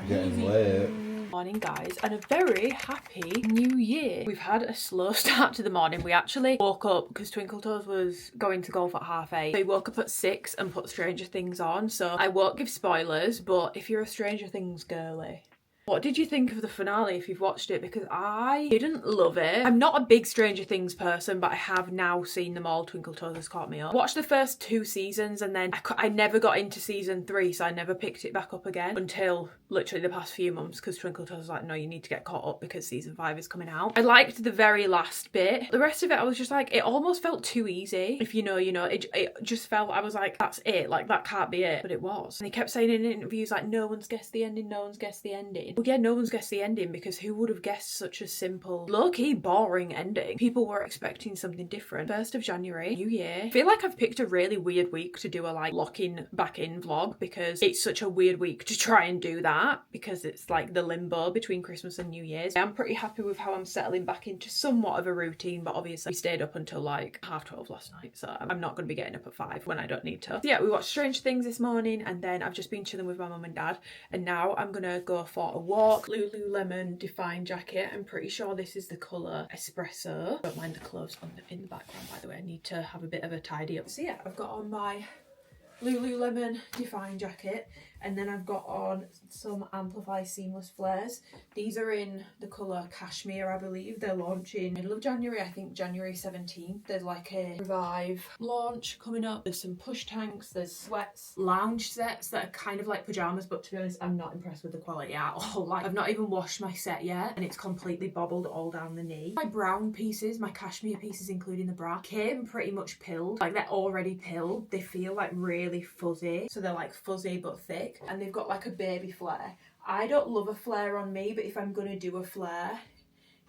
Getting late. Morning guys, and a very happy new year. We've had a slow start to the morning. We actually woke up because Twinkle Toes was going to golf at 8:30. So we woke up at 6 and put Stranger Things on. So I won't give spoilers, but if you're a Stranger Things girly, what did you think of the finale if you've watched it? Because I didn't love it. I'm not a big Stranger Things person, but I have now seen them all. Twinkle Toes has caught me up. Watched the first 2 seasons and then I never got into season 3, so I never picked it back up again until literally the past few months because Twinkle Toes was like, no, you need to get caught up because season 5 is coming out. I liked the very last bit. The rest of it, I was just like, it almost felt too easy. If you know, you know. It just felt, I was like, that's it. Like, that can't be it. But it was. And he kept saying in interviews, like, no one's guessed the ending, no one's guessed the ending. Well, yeah, no one's guessed the ending because who would have guessed such a simple, low-key, boring ending? People were expecting something different. 1st of January, New Year. I feel like I've picked a really weird week to do a like locking back in vlog because it's such a weird week to try and do that because it's like the limbo between Christmas and New Year's. I'm pretty happy with how I'm settling back into somewhat of a routine, but obviously we stayed up until like 12:30 last night, so I'm not going to be getting up at 5 when I don't need to. So yeah, we watched Strange Things this morning and then I've just been chilling with my mum and dad, and now I'm gonna go for a walk. Lululemon Define jacket. I'm pretty sure this is the colour Espresso. Don't mind the clothes in the background, by the way. I need to have a bit of a tidy up. So yeah, I've got on my Lululemon Define jacket, and then I've got on some Amplify Seamless flares. These are in the colour Cashmere, I believe. They're launching middle of January, I think January 17th. There's like a Revive launch coming up. There's some push tanks, there's sweats, lounge sets that are kind of like pyjamas, but to be honest, I'm not impressed with the quality at all. Like, I've not even washed my set yet, and it's completely bobbled all down the knee. My brown pieces, my cashmere pieces, including the bra, came pretty much pilled. Like, they're already pilled. They feel like really fuzzy. So they're like fuzzy but thick. And they've got like a baby flare. I don't love a flare on me, but if I'm gonna do a flare,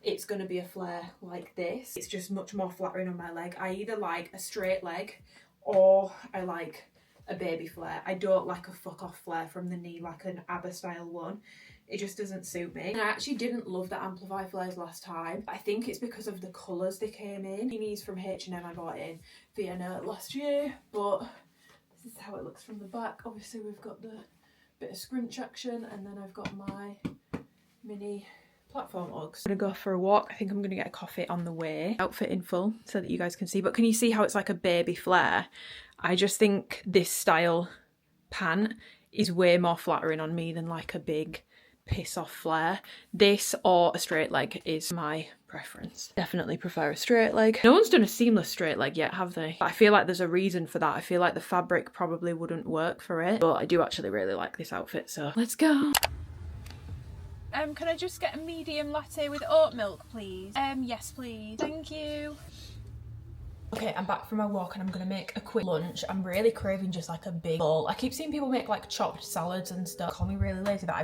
it's gonna be a flare like this. It's just much more flattering on my leg. I either like a straight leg or I like a baby flare. I don't like a fuck off flare from the knee like an ABBA style one. It just doesn't suit me. And I actually didn't love the Amplify flares last time. I think it's because of the colours they came in. These from H&M I bought in Vienna last year, but this is how it looks from the back. Obviously we've got the bit of scrunch action, and then I've got my mini platform Uggs. I'm gonna go for a walk. I think I'm gonna get a coffee on the way. Outfit in full so that you guys can see, but can you see how it's like a baby flare? I just think this style pant is way more flattering on me than like a big piss off flare. This or a straight leg is my preference. Definitely prefer a straight leg. No one's done a seamless straight leg yet, have they? But I feel like there's a reason for that. I feel like the fabric probably wouldn't work for it, but I do actually really like this outfit, so let's go. Can I just get a medium latte with oat milk, please? Yes, please. Thank you. Okay, I'm back from my walk and I'm gonna make a quick lunch. I'm really craving just like a big bowl. I keep seeing people make like chopped salads and stuff. Call me really lazy, but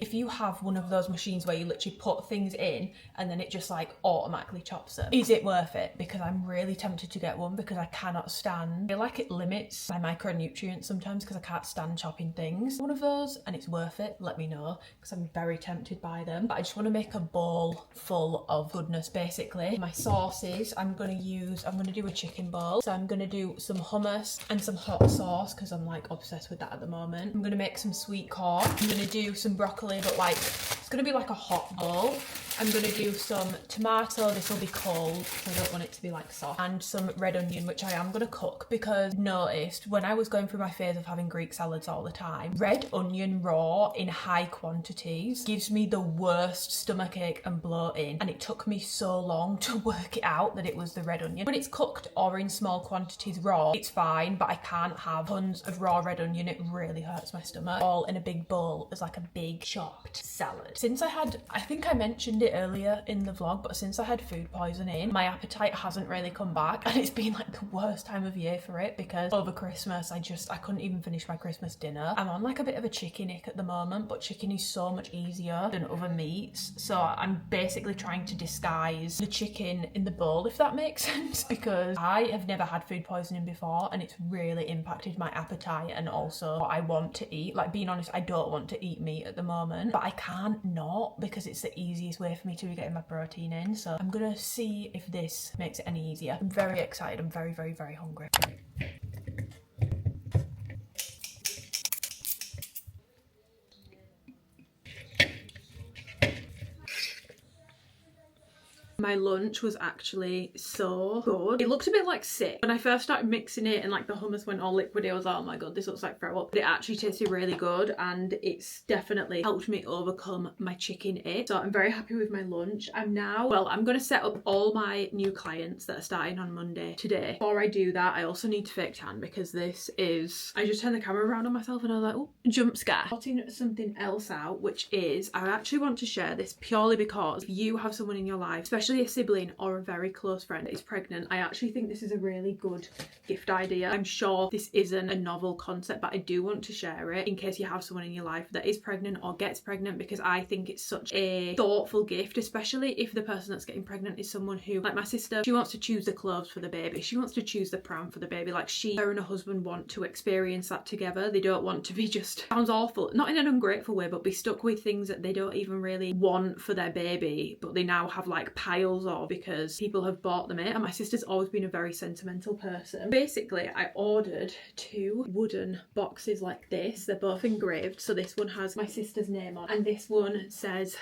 if you have one of those machines where you literally put things in and then it just like automatically chops them, is it worth it? Because I'm really tempted to get one because I cannot stand, I feel like it limits my micronutrients sometimes because I can't stand chopping things. One of those, and it's worth it, let me know, because I'm very tempted by them. But I just want to make a bowl full of goodness basically. My sauces, I'm gonna do a chicken bowl. So I'm gonna do some hummus and some hot sauce because I'm like obsessed with that at the moment. I'm gonna make some sweet corn. I'm gonna do some broccoli, but like it's gonna be like a hot bowl. I'm gonna do some tomato, this will be cold, so I don't want it to be like soft, and some red onion, which I am gonna cook because I noticed when I was going through my phase of having Greek salads all the time, red onion raw in high quantities gives me the worst stomachache and bloating, and it took me so long to work it out that it was the red onion. When it's cooked or in small quantities raw, it's fine, but I can't have tons of raw red onion, it really hurts my stomach. All in a big bowl as like a big chopped salad. Since I think I mentioned it earlier in the vlog, but since I had food poisoning, my appetite hasn't really come back, and it's been like the worst time of year for it because over Christmas I couldn't even finish my Christmas dinner. I'm on like a bit of a chicken ick at the moment, but chicken is so much easier than other meats, so I'm basically trying to disguise the chicken in the bowl, if that makes sense, because I have never had food poisoning before and it's really impacted my appetite and also what I want to eat. Like, being honest, I don't want to eat meat at the moment, but I can't not because it's the easiest way for me to be getting my protein in. So I'm gonna see if this makes it any easier. I'm very excited. I'm very, very, very hungry. My lunch was actually so good. It looked a bit like sick. When I first started mixing it and like the hummus went all liquidy, I was like, oh my god, this looks like throw up. But it actually tasted really good and it's definitely helped me overcome my chicken ick. So I'm very happy with my lunch. I'm gonna set up all my new clients that are starting on Monday today. Before I do that, I also need to fake tan because I just turned the camera around on myself and I was like, oh, jump scare. Sorting something else out, which is, I actually want to share this purely because if you have someone in your life, especially especially a sibling or a very close friend that is pregnant, I actually think this is a really good gift idea. I'm sure this isn't a novel concept, but I do want to share it in case you have someone in your life that is pregnant or gets pregnant, because I think it's such a thoughtful gift, especially if the person that's getting pregnant is someone who, like my sister, she wants to choose the clothes for the baby, she wants to choose the pram for the baby. Like her and her husband want to experience that together. They don't want to be just, sounds awful, not in an ungrateful way, but be stuck with things that they don't even really want for their baby, but they now have like piles of because people have bought them it. And my sister's always been a very sentimental person. Basically, I ordered 2 wooden boxes like this. They're both engraved. So this one has my sister's name on, and this one says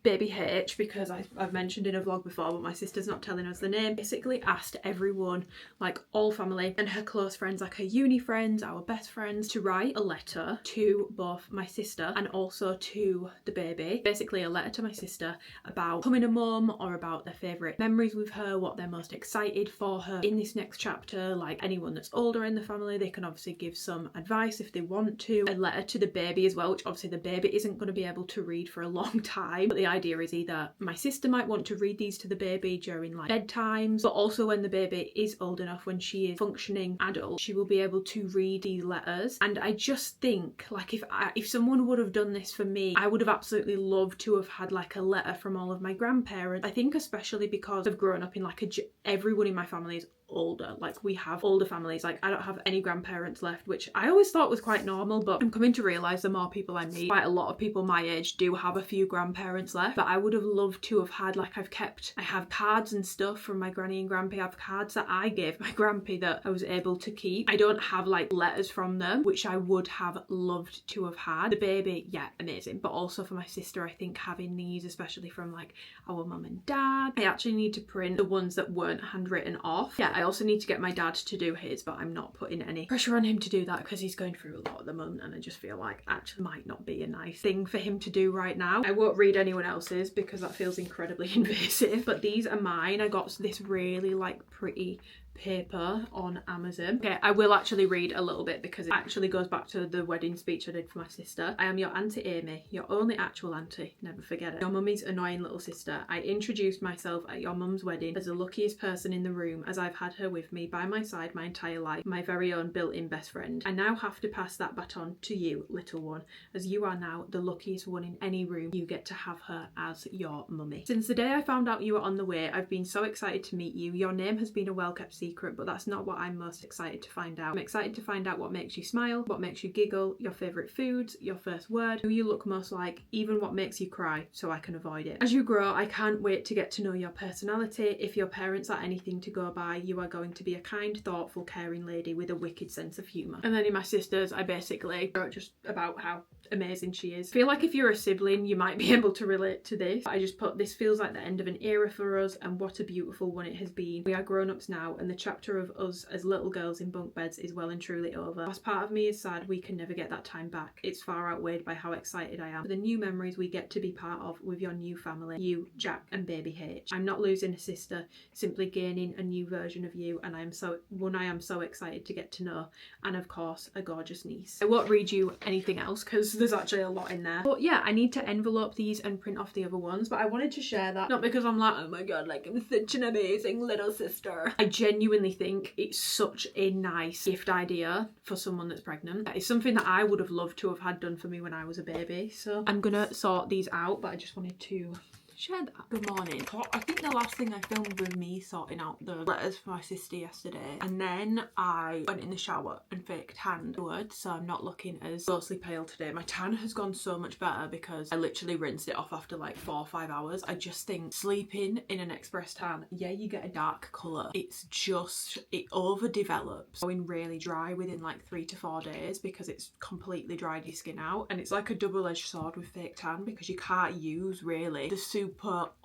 Baby H, because I've mentioned in a vlog before, but my sister's not telling us the name. Basically asked everyone, like all family and her close friends, like her uni friends, our best friends, to write a letter to both my sister and also to the baby. Basically a letter to my sister about becoming a mum, or about their favourite memories with her, what they're most excited for her in this next chapter. Like anyone that's older in the family, they can obviously give some advice if they want to. A letter to the baby as well, which obviously the baby isn't going to be able to read for a long time, but the idea is either my sister might want to read these to the baby during like bedtimes, but also when the baby is old enough, when she is functioning adult, she will be able to read these letters. And I just think like if someone would have done this for me, I would have absolutely loved to have had like a letter from all of my grandparents. I think especially because I've grown up in like everyone in my family is older, like we have older families. Like I don't have any grandparents left, which I always thought was quite normal, but I'm coming to realise the more people I meet, quite a lot of people my age do have a few grandparents left. But I would have loved to have had like I have cards and stuff from my granny and grandpa. I have cards that I gave my grandpa that I was able to keep. I don't have like letters from them, which I would have loved to have had. The baby, yeah, amazing, but also for my sister, I think having these, especially from like our mum and dad. I actually need to print the ones that weren't handwritten off. Yeah, I also need to get my dad to do his, but I'm not putting any pressure on him to do that because he's going through a lot at the moment, and I just feel like actually might not be a nice thing for him to do right now. I won't read anyone else's because that feels incredibly invasive, but these are mine. I got this really like pretty paper on Amazon. Okay, I will actually read a little bit because it actually goes back to the wedding speech I did for my sister. I am your Auntie Amy, your only actual auntie, never forget it. Your mummy's annoying little sister. I introduced myself at your mum's wedding as the luckiest person in the room, as I've had her with me by my side my entire life, my very own built-in best friend. I now have to pass that baton to you, little one, as you are now the luckiest one in any room. You get to have her as your mummy. Since the day I found out you were on the way, I've been so excited to meet you. Your name has been a well-kept secret, but that's not what I'm most excited to find out. I'm excited to find out what makes you smile, what makes you giggle, your favourite foods, your first word, who you look most like, even what makes you cry, so I can avoid it. As you grow, I can't wait to get to know your personality. If your parents are anything to go by, you are going to be a kind, thoughtful, caring lady with a wicked sense of humour. And then in my sister's, I basically wrote just about how amazing she is. I feel like if you're a sibling, you might be able to relate to this. I just put, this feels like the end of an era for us, and what a beautiful one it has been. We are grown-ups now, and the chapter of us as little girls in bunk beds is well and truly over. As part of me is sad we can never get that time back. It's far outweighed by how excited I am for the new memories we get to be part of with your new family, you, Jack and baby H. I'm not losing a sister, simply gaining a new version of you, and I am so excited to get to know, and of course a gorgeous niece. I won't read you anything else because there's actually a lot in there, but yeah, I need to envelope these and print off the other ones, but I wanted to share that, not because I'm like, oh my god, like I'm such an amazing little sister. I genuinely think it's such a nice gift idea for someone that's pregnant. It's something that I would have loved to have had done for me when I was a baby, so I'm gonna sort these out, but I just wanted to share that. Good morning. I think the last thing I filmed was me sorting out the letters for my sister yesterday, and then I went in the shower and fake tanned afterwards, so I'm not looking as ghostly pale today. My tan has gone so much better because I literally rinsed it off after like 4 or 5 hours. I just think sleeping in an express tan, yeah, you get a dark colour. It's just, it overdevelops, going really dry within like 3 to 4 days because it's completely dried your skin out, and it's like a double-edged sword with fake tan because you can't use really the super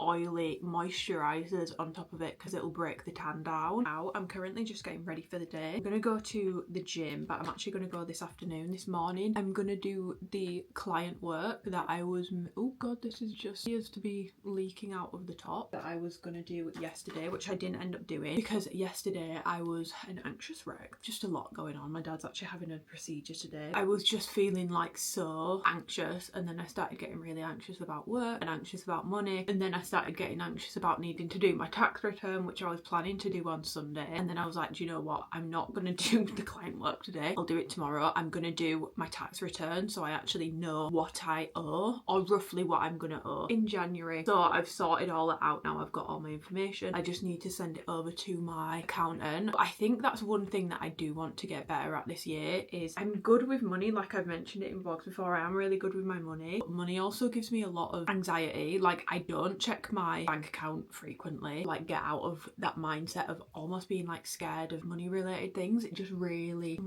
oily moisturizers on top of it because it'll break the tan down. Now I'm currently just getting ready for the day. I'm gonna go to the gym, but I'm actually gonna go this afternoon. This morning I'm gonna do the client work that I was, oh god, this is just appears to be leaking out of the top, that I was gonna do yesterday, which I didn't end up doing because yesterday I was an anxious wreck. Just a lot going on. My dad's actually having a procedure today. I was just feeling like so anxious, and then I started getting really anxious about work and anxious about money panic, and then I started getting anxious about needing to do my tax return, which I was planning to do on Sunday. And then I was like, do you know what, I'm not going to do the client work today, I'll do it tomorrow. I'm going to do my tax return so I actually know what I owe, or roughly what I'm going to owe in January. So I've sorted all that out now, I've got all my information, I just need to send it over to my accountant. But I think that's one thing that I do want to get better at this year, is I'm good with money, like I've mentioned it in vlogs before, I am really good with my money, but money also gives me a lot of anxiety. Like, I don't check my bank account frequently, like get out of that mindset of almost being like scared of money related things. It just really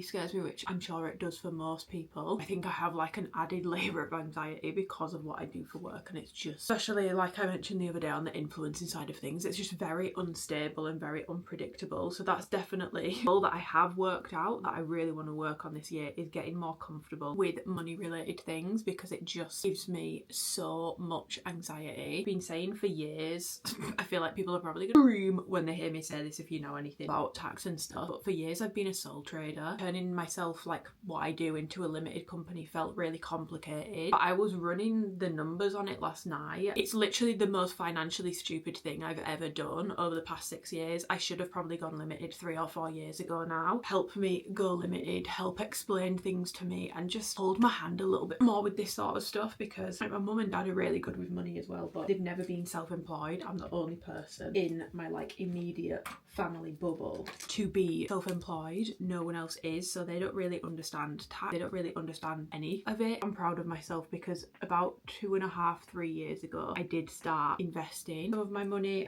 scares me, which I'm sure it does for most people. I think I have like an added layer of anxiety because of what I do for work, and it's just, especially like I mentioned the other day on the influencing side of things, it's just very unstable and very unpredictable. So that's definitely all that I have worked out that I really want to work on this year, is getting more comfortable with money related things, because it just gives me so much anxiety. I've been saying for years, I feel like people are probably gonna scream when they hear me say this if you know anything about tax and stuff, but for years I've been a sole trader. Turning myself, like what I do, into a limited company felt really complicated, but I was running the numbers on it last night. It's literally the most financially stupid thing I've ever done over the past 6 years. I should have probably gone limited 3 or 4 years ago now. Help me go limited, help explain things to me, and just hold my hand a little bit more with this sort of stuff, because like, my mum and dad are really good with money as well, but they've never been self-employed. I'm the only person in my like immediate family bubble to be self-employed. No one else is, so they don't really understand tax, they don't really understand any of it. I'm proud of myself because about 2.5-3 years ago I did start investing some of my money.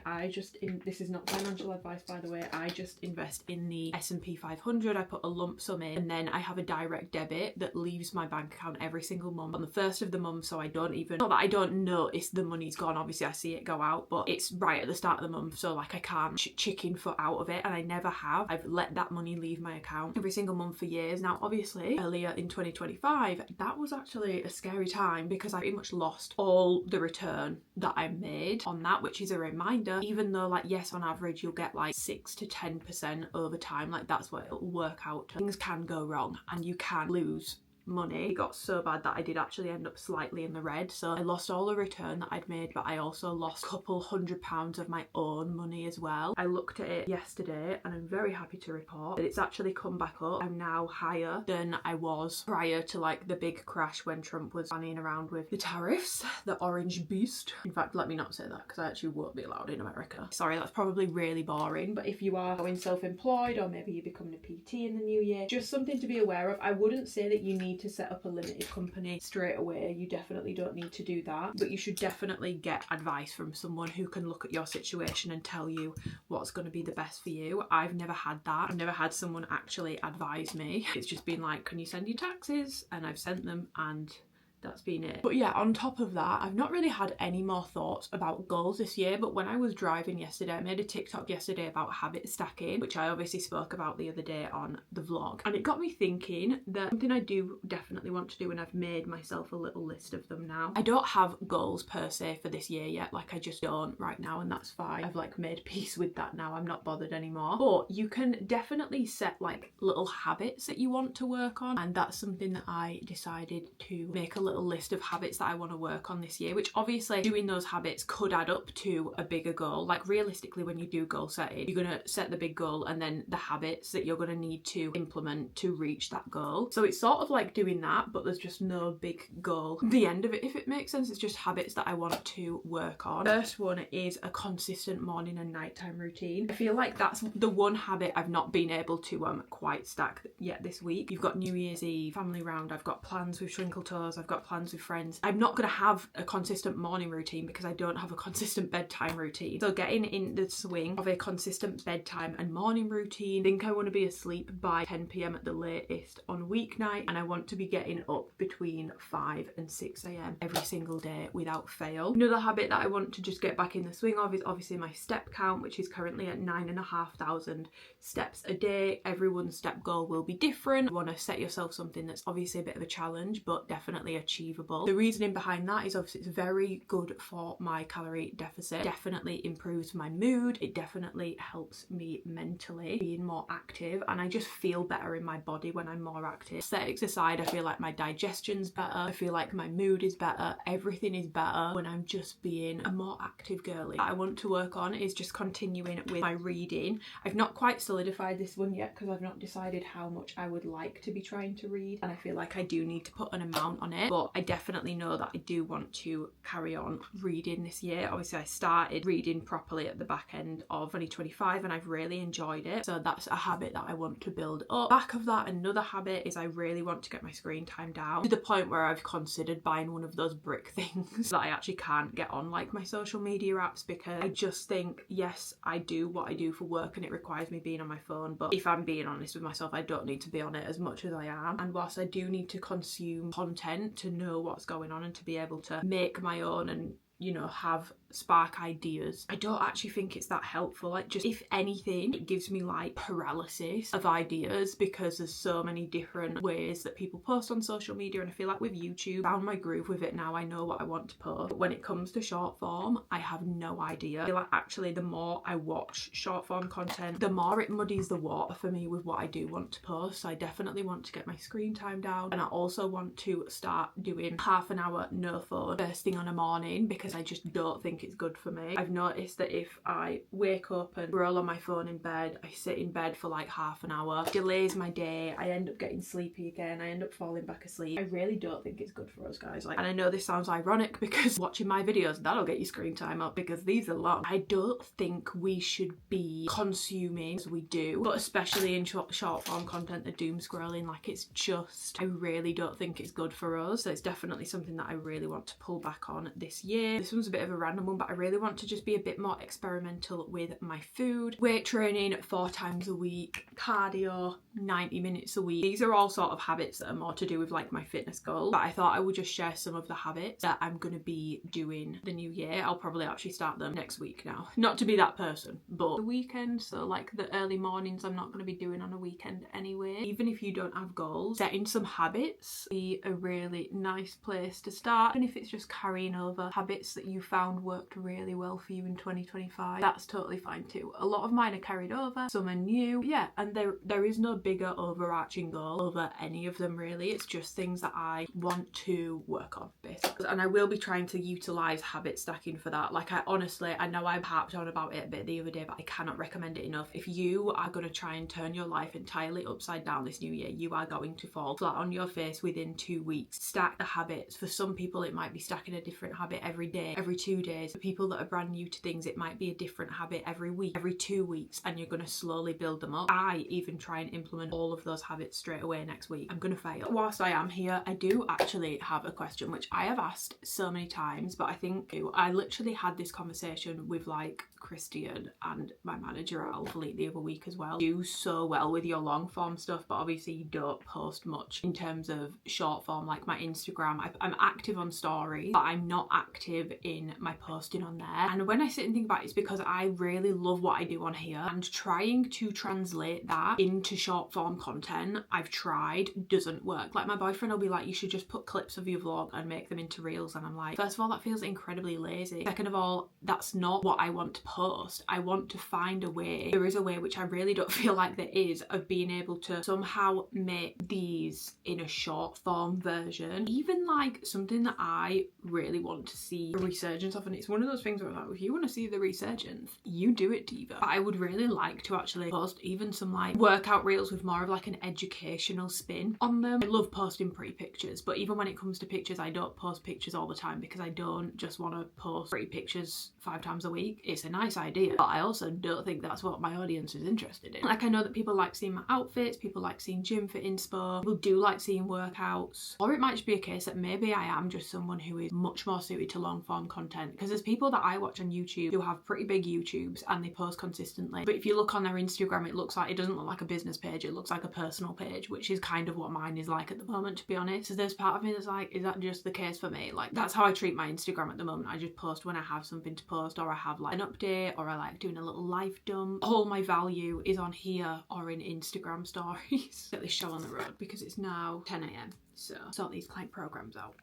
This is not financial advice, by the way, I just invest in the S&P 500. I put a lump sum in, and then I have a direct debit that leaves my bank account every single month on the first of the month, so I don't even, not that I don't notice the money's gone, obviously I see it go out, but it's right at the start of the month, so like I can't chicken foot out of it, and I never have. I've let that money leave my account every single month for years. Now obviously earlier in 2025 that was actually a scary time, because I pretty much lost all the return that I made on that, which is a reminder, even though like yes, on average you'll get like 6 to 10% over time, like that's what it'll work out to. Things can go wrong and you can lose money. It got so bad that I did actually end up slightly in the red, so I lost all the return that I'd made, but I also lost a couple £100 of my own money as well. I looked at it yesterday and I'm very happy to report that it's actually come back up. I'm now higher than I was prior to like the big crash when Trump was fanning around with the tariffs, the orange beast. In fact, let me not say that because I actually won't be allowed in America. Sorry, that's probably really boring, but if you are going self-employed, or maybe you're becoming a PT in the new year, just something to be aware of. I wouldn't say that you need to set up a limited company straight away. You definitely don't need to do that, but you should definitely get advice from someone who can look at your situation and tell you what's going to be the best for you. I've never had that. I've never had someone actually advise me. It's just been like, can you send your taxes? And I've sent them, and that's been it. But yeah, on top of that, I've not really had any more thoughts about goals this year, but when I was driving yesterday, I made a TikTok yesterday about habit stacking, which I obviously spoke about the other day on the vlog, and it got me thinking that something I do definitely want to do, and I've made myself a little list of them now. I don't have goals per se for this year yet, like I just don't right now, and that's fine. I've like made peace with that now. I'm not bothered anymore, but you can definitely set like little habits that you want to work on, and that's something that I decided to make a little list of habits that I want to work on this year, which obviously doing those habits could add up to a bigger goal. Like realistically, when you do goal setting, you're going to set the big goal and then the habits that you're going to need to implement to reach that goal. So it's sort of like doing that, but there's just no big goal at the end of it, if it makes sense. It's just habits that I want to work on. First one is a consistent morning and nighttime routine. I feel like that's the one habit I've not been able to quite stack yet this week. You've got New Year's Eve, family round, I've got plans with Twinkle Toes, I've got plans with friends. I'm not going to have a consistent morning routine because I don't have a consistent bedtime routine. So getting in the swing of a consistent bedtime and morning routine, I think I want to be asleep by 10 p.m. at the latest on weeknight, and I want to be getting up between 5 and 6 a.m. every single day without fail. Another habit that I want to just get back in the swing of is obviously my step count, which is currently at 9,500 steps a day. Everyone's step goal will be different. You want to set yourself something that's obviously a bit of a challenge, but definitely achievable. The reasoning behind that is obviously it's very good for my calorie deficit, definitely improves my mood, it definitely helps me mentally being more active, and I just feel better in my body when I'm more active. Aesthetics aside, I feel like my digestion's better, I feel like my mood is better, everything is better when I'm just being a more active girly. What I want to work on is just continuing with my reading. I've not quite solidified this one yet because I've not decided how much I would like to be trying to read, and I feel like I do need to put an amount on it, but I definitely know that I do want to carry on reading this year. Obviously I started reading properly at the back end of 2025 and I've really enjoyed it, so that's a habit that I want to build up. Back of that, another habit is I really want to get my screen time down to the point where I've considered buying one of those brick things that I actually can't get on like my social media apps, because I just think, yes, I do what I do for work and it requires me being on my phone, but if I'm being honest with myself, I don't need to be on it as much as I am. And whilst I do need to consume content to know what's going on and to be able to make my own and, you know, have spark ideas, I don't actually think it's that helpful. Like, just if anything, it gives me like paralysis of ideas because there's so many different ways that people post on social media, and I feel like with YouTube, I found my groove with it now. I know what I want to post, but when it comes to short form, I have no idea. I feel like actually the more I watch short form content, the more it muddies the water for me with what I do want to post. So I definitely want to get my screen time down, and I also want to start doing half an hour no phone first thing on a morning, because I just don't think it's good for me. I've noticed that if I wake up and roll on my phone in bed, I sit in bed for like half an hour, delays my day, I end up getting sleepy again, I end up falling back asleep. I really don't think it's good for us, guys. Like, and I know this sounds ironic because watching my videos, that'll get your screen time up because these are long. I don't think we should be consuming as we do, but especially in short form content, the doom scrolling, like, it's just, I really don't think it's good for us. So it's definitely something that I really want to pull back on this year. This one's a bit of a random one, but I really want to just be a bit more experimental with my food. Weight training 4 times a week, cardio 90 minutes a week. These are all sort of habits that are more to do with like my fitness goals, but I thought I would just share some of the habits that I'm going to be doing the new year. I'll probably actually start them next week now. Not to be that person, but the weekend, so like the early mornings, I'm not going to be doing on a weekend anyway. Even if you don't have goals, setting some habits be a really nice place to start. And if it's just carrying over habits that you found worked really well for you in 2025, that's totally fine too. A lot of mine are carried over, some are new, yeah, and there is no bigger overarching goal over any of them really. It's just things that I want to work on basically, and I will be trying to utilize habit stacking for that. Like, I know I harped on about it a bit the other day, but I cannot recommend it enough. If you are going to try and turn your life entirely upside down this new year, you are going to fall flat on your face within 2 weeks. Stack the habits. For some people it might be stacking a different habit every day, every 2 days. For people that are brand new to things, it might be a different habit every week, every 2 weeks, and you're going to slowly build them up. I even try and implement all of those habits straight away next week. I'm going to fail. Whilst I am here, I do actually have a question which I have asked so many times, but I think I literally had this conversation with like Christian and my manager Al the other week as well. You do so well with your long form stuff, but obviously you don't post much in terms of short form. Like my Instagram, I'm active on stories, but I'm not active in my posting on there. And when I sit and think about it, it's because I really love what I do on here, and trying to translate that into short form content, I've tried, doesn't work. Like, my boyfriend will be like, you should just put clips of your vlog and make them into reels, and I'm like, first of all, that feels incredibly lazy. Second of all, that's not what I want to post. I want to find a way, there is a way, which I really don't feel like there is, of being able to somehow make these in a short form version, even like something that I really want to see a resurgence of. And it's one of those things where I'm like, if you want to see the resurgence, you do it, diva. But I would really like to actually post even some like workout reels with more of like an educational spin on them. I love posting pretty pictures, but even when it comes to pictures, I don't post pictures all the time because I don't just want to post pretty pictures 5 times a week. It's a nice idea, but I also don't think that's what my audience is interested in. Like, I know that people like seeing my outfits, people like seeing gym for inspo, people do like seeing workouts, or it might just be a case that maybe I am just someone who is much more suited to long form content, because there's people that I watch on YouTube who have pretty big YouTubes and they post consistently, but if you look on their Instagram, it doesn't look like a business page, it looks like a personal page, which is kind of what mine is like at the moment, to be honest. So there's part of me that's like, is that just the case for me? Like, that's how I treat my Instagram at the moment. I just post when I have something to post, or I have like an update, or I like doing a little life dump. All my value is on here or in Instagram stories. Get this show on the road because it's now 10 a.m. so sort these client programs out.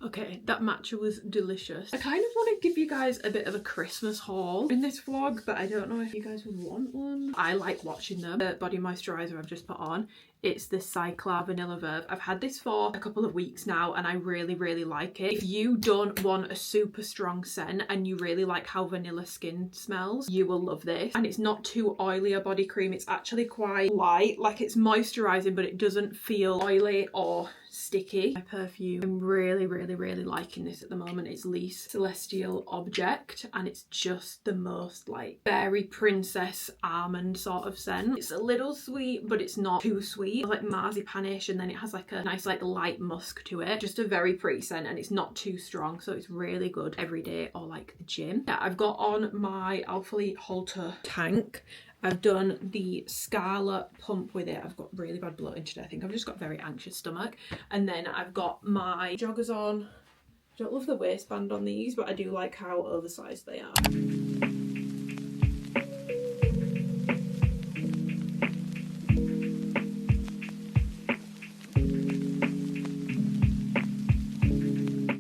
Okay, that matcha was delicious. I kind of want to give you guys a bit of a Christmas haul in this vlog, but I don't know if you guys would want one. I like watching them. The body moisturiser I've just put on, it's the Cyclar Vanilla Verve. I've had this for a couple of weeks now and I really, really like it. If you don't want a super strong scent and you really like how vanilla skin smells, you will love this. And it's not too oily a body cream. It's actually quite light, like it's moisturising, but it doesn't feel oily or sticky. My perfume, I'm really, really, really liking this at the moment. It's Lease Celestial Object and it's just the most like fairy princess almond sort of scent. It's a little sweet, but it's not too sweet. It's like marzipanish, and then it has like a nice like light musk to it. Just a very pretty scent, and it's not too strong, so it's really good every day or like the gym. Yeah, I've got on my Alphalete halter tank. I've done the Scarlet pump with it. I've got really bad bloating today. I think I've just got a very anxious stomach. And then I've got my joggers on. I don't love the waistband on these, but I do like how oversized they are.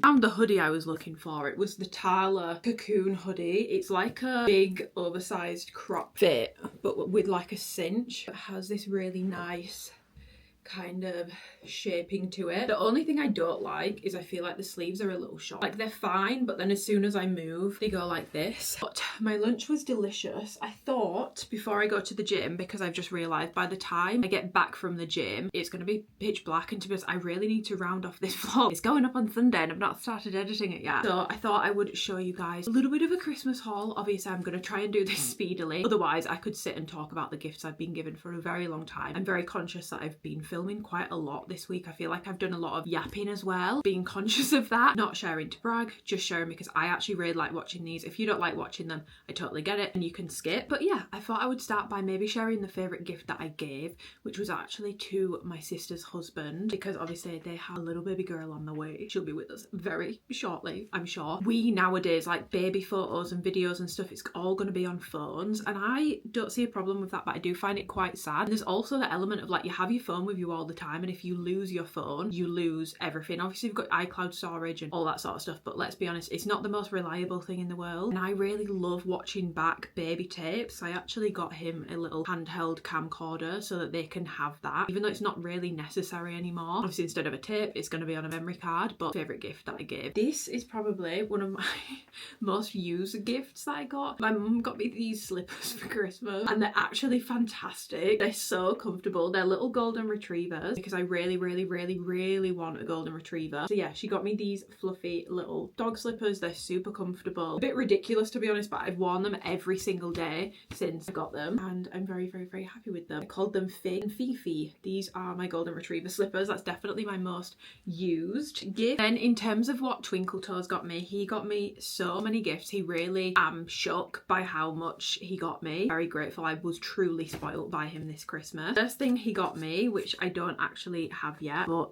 Found the hoodie I was looking for. It was the Tala Cocoon hoodie. It's like a big oversized crop fit, but with like a cinch. It has this really nice kind of shaping to it. The only thing I don't like is I feel like the sleeves are a little short. Like they're fine, but then as soon as I move, they go like this. But my lunch was delicious. I thought before I go to the gym, because I've just realised by the time I get back from the gym, it's going to be pitch black, and to be honest, I really need to round off this vlog. It's going up on Sunday and I've not started editing it yet. So I thought I would show you guys a little bit of a Christmas haul. Obviously, I'm going to try and do this speedily. Otherwise, I could sit and talk about the gifts I've been given for a very long time. I'm very conscious that I've been filming quite a lot this week. I feel like I've done a lot of yapping as well, being conscious of that, not sharing to brag, just sharing because I actually really like watching these. If you don't like watching them, I totally get it and you can skip. But yeah, I thought I would start by maybe sharing the favourite gift that I gave, which was actually to my sister's husband, because obviously they have a little baby girl on the way. She'll be with us very shortly, I'm sure. We nowadays, like baby photos and videos and stuff, it's all going to be on phones, and I don't see a problem with that, but I do find it quite sad. And there's also the element of like, you have your phone with you all the time, and if you lose your phone, you lose everything. Obviously you've got iCloud storage and all that sort of stuff, but let's be honest, it's not the most reliable thing in the world. And I really love watching back baby tapes. I actually got him a little handheld camcorder so that they can have that, even though it's not really necessary anymore. Obviously instead of a tape, it's going to be on a memory card. But favourite gift that I gave, this is probably one of my most used gifts that I got. My mum got me these slippers for Christmas and they're actually fantastic. They're so comfortable. They're little golden retrievers because I really want a golden retriever. So yeah, she got me these fluffy little dog slippers. They're super comfortable. A bit ridiculous to be honest, but I've worn them every single day since I got them and I'm very happy with them. I called them Fig and Fifi. These are my golden retriever slippers. That's definitely my most used gift. Then in terms of what Twinkle Toes got me, he got me so many gifts. He really am shocked by how much he got me. Very grateful. I was truly spoiled by him this Christmas. First thing he got me, which I don't actually have yet, but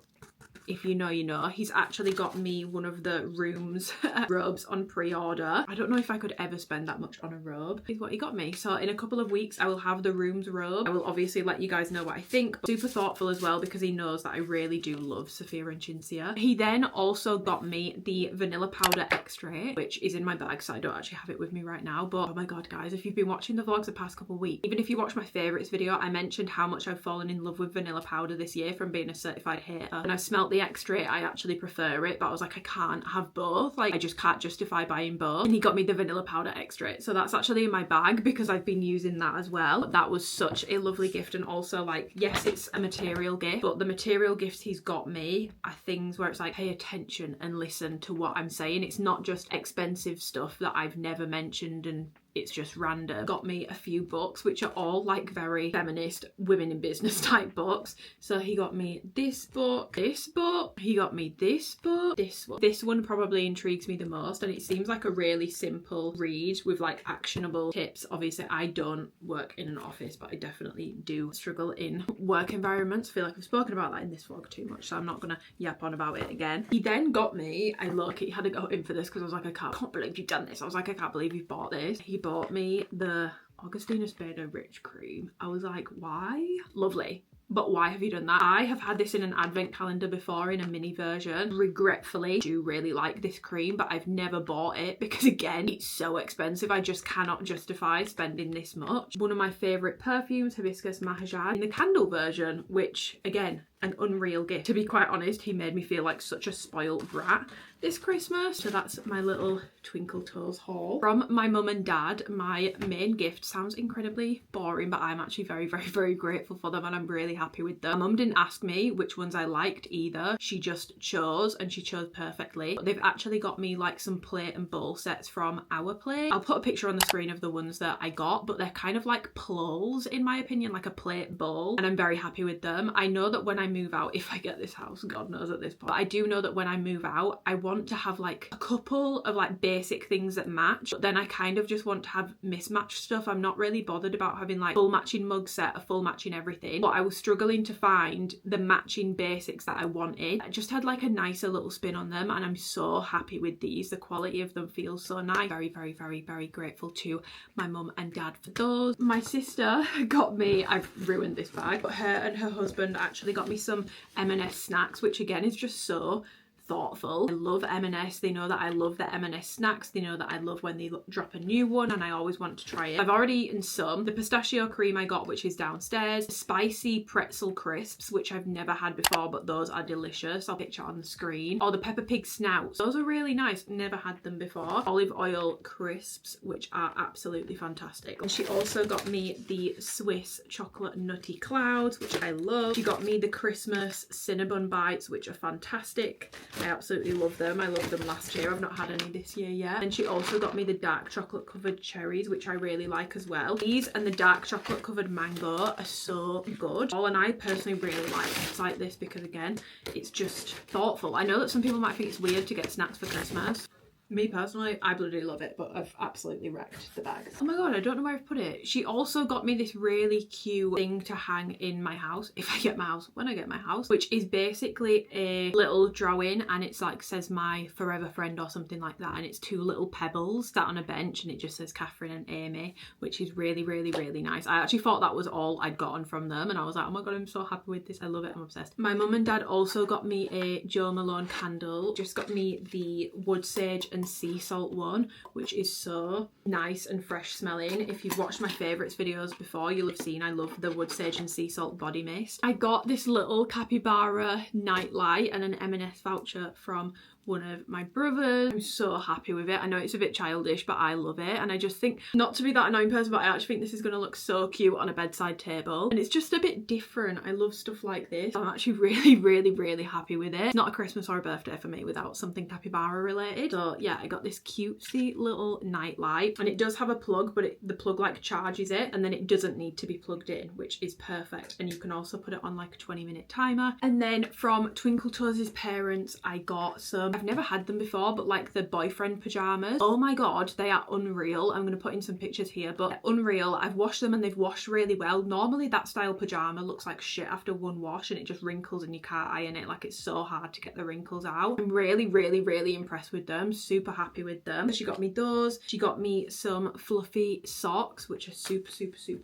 if you know, you know, he's actually got me one of the Rooms robes on pre-order. I don't know if I could ever spend that much on a robe. Is what he got me. So in a couple of weeks I will have the Rooms robe. I will obviously let you guys know what I think. Super thoughtful as well because he knows that I really do love Sophia and Cinzia. He then also got me the Vanilla Powder Extrait, which is in my bag, so I don't actually have it with me right now. But oh my god guys, if you've been watching the vlogs the past couple of weeks, even if you watch my favourites video, I mentioned how much I've fallen in love with vanilla powder this year from being a certified hater, and I've smelled out the extra, I actually prefer it, but I was like, I can't have both. Like, I just can't justify buying both. And he got me the vanilla powder extra. So that's actually in my bag because I've been using that as well. But that was such a lovely gift. And also, like, yes, it's a material gift, but the material gifts he's got me are things where it's like, pay attention and listen to what I'm saying. It's not just expensive stuff that I've never mentioned and it's just random. Got me a few books which are all like very feminist, women in business type books. So he got me this book, he got me this book, this one. This one probably intrigues me the most, and it seems like a really simple read with like actionable tips. Obviously I don't work in an office, but I definitely do struggle in work environments. I feel like I've spoken about that in this vlog too much, so I'm not gonna yap on about it again. He then got me, I look, he had to go in for this because I was like, I can't believe you've done this. I was like, I can't believe you've bought this. He bought me the Augustina Spada Rich Cream. I was like, why? Lovely. But why have you done that? I have had this in an advent calendar before in a mini version. Regretfully, I do really like this cream, but I've never bought it because again, it's so expensive. I just cannot justify spending this much. One of my favourite perfumes, Hibiscus Mahajad, in the candle version, which again, an unreal gift. To be quite honest, he made me feel like such a spoiled brat this Christmas. So that's my little Twinkle Toes haul from my mum and dad. My main gift sounds incredibly boring, but I'm actually very grateful for them and I'm really happy with them. My mum didn't ask me which ones I liked either. She just chose and she chose perfectly. But they've actually got me like some plate and bowl sets from Our Plate. I'll put a picture on the screen of the ones that I got, but they're kind of like plowls in my opinion, like a plate bowl, and I'm very happy with them. I know that when I move out, if I get this house, God knows at this point, but I do know that when I move out, I want to have like a couple of like basic things that match, but then I kind of just want to have mismatched stuff. I'm not really bothered about having like full matching mug set, a full matching everything, but I was struggling to find the matching basics that I wanted. I just had like a nicer little spin on them and I'm so happy with these. The quality of them feels so nice. Very grateful to my mum and dad for those. My sister got me, I've ruined this bag, but her and her husband actually got me some M&S snacks, which again is just so thoughtful. I love M&S. They know that I love the M&S snacks. They know that I love when they drop a new one and I always want to try it. I've already eaten some. The pistachio cream I got, which is downstairs. Spicy pretzel crisps, which I've never had before, but those are delicious. I'll picture on the screen. Or the Peppa Pig snouts. Those are really nice. Never had them before. Olive oil crisps, which are absolutely fantastic. And she also got me the Swiss chocolate nutty clouds, which I love. She got me the Christmas cinnamon bites, which are fantastic. I absolutely love them. I loved them last year. I've not had any this year yet. And she also got me the dark chocolate covered cherries, which I really like as well. These and the dark chocolate covered mango are so good. And I personally really like gifts like this because again, it's just thoughtful. I know that some people might think it's weird to get snacks for Christmas. Me personally, I bloody love it, but I've absolutely wrecked the bag. Oh my god, I don't know where I've put it. She also got me this really cute thing to hang in my house, if I get my house, when I get my house, which is basically a little drawing and it's like says my forever friend or something like that, and it's two little pebbles sat on a bench and it just says Catherine and Amy, which is really nice. I actually thought that was all I'd gotten from them and I was like, oh my god, I'm so happy with this. I love it. I'm obsessed. My mum and dad also got me a Jo Malone candle. Just got me the wood sage and sea salt one, which is so nice and fresh smelling. If you've watched my favourites videos before, you'll have seen I love the wood sage and sea salt body mist. I got this little capybara nightlight and an M&S voucher from one of my brothers. I'm so happy with it. I know it's a bit childish, but I love it. And I just think, not to be that annoying person, but I actually think this is going to look so cute on a bedside table. And it's just a bit different. I love stuff like this. I'm actually really happy with it. It's not a Christmas or a birthday for me without something capybara related. So yeah, I got this cutesy little nightlight and it does have a plug, but the plug like charges it and then it doesn't need to be plugged in, which is perfect. And you can also put it on like a 20-minute timer. And then from Twinkle Toes' parents, I got some, I've never had them before, but like the boyfriend pajamas. Oh my god, they are unreal. I'm going to put in some pictures here, but unreal. I've washed them and they've washed really well. Normally that style pajama looks like shit after one wash and it just wrinkles and you can't iron it. Like it's so hard to get the wrinkles out. I'm really impressed with them. Super happy with them. She got me those. She got me some fluffy socks, which are super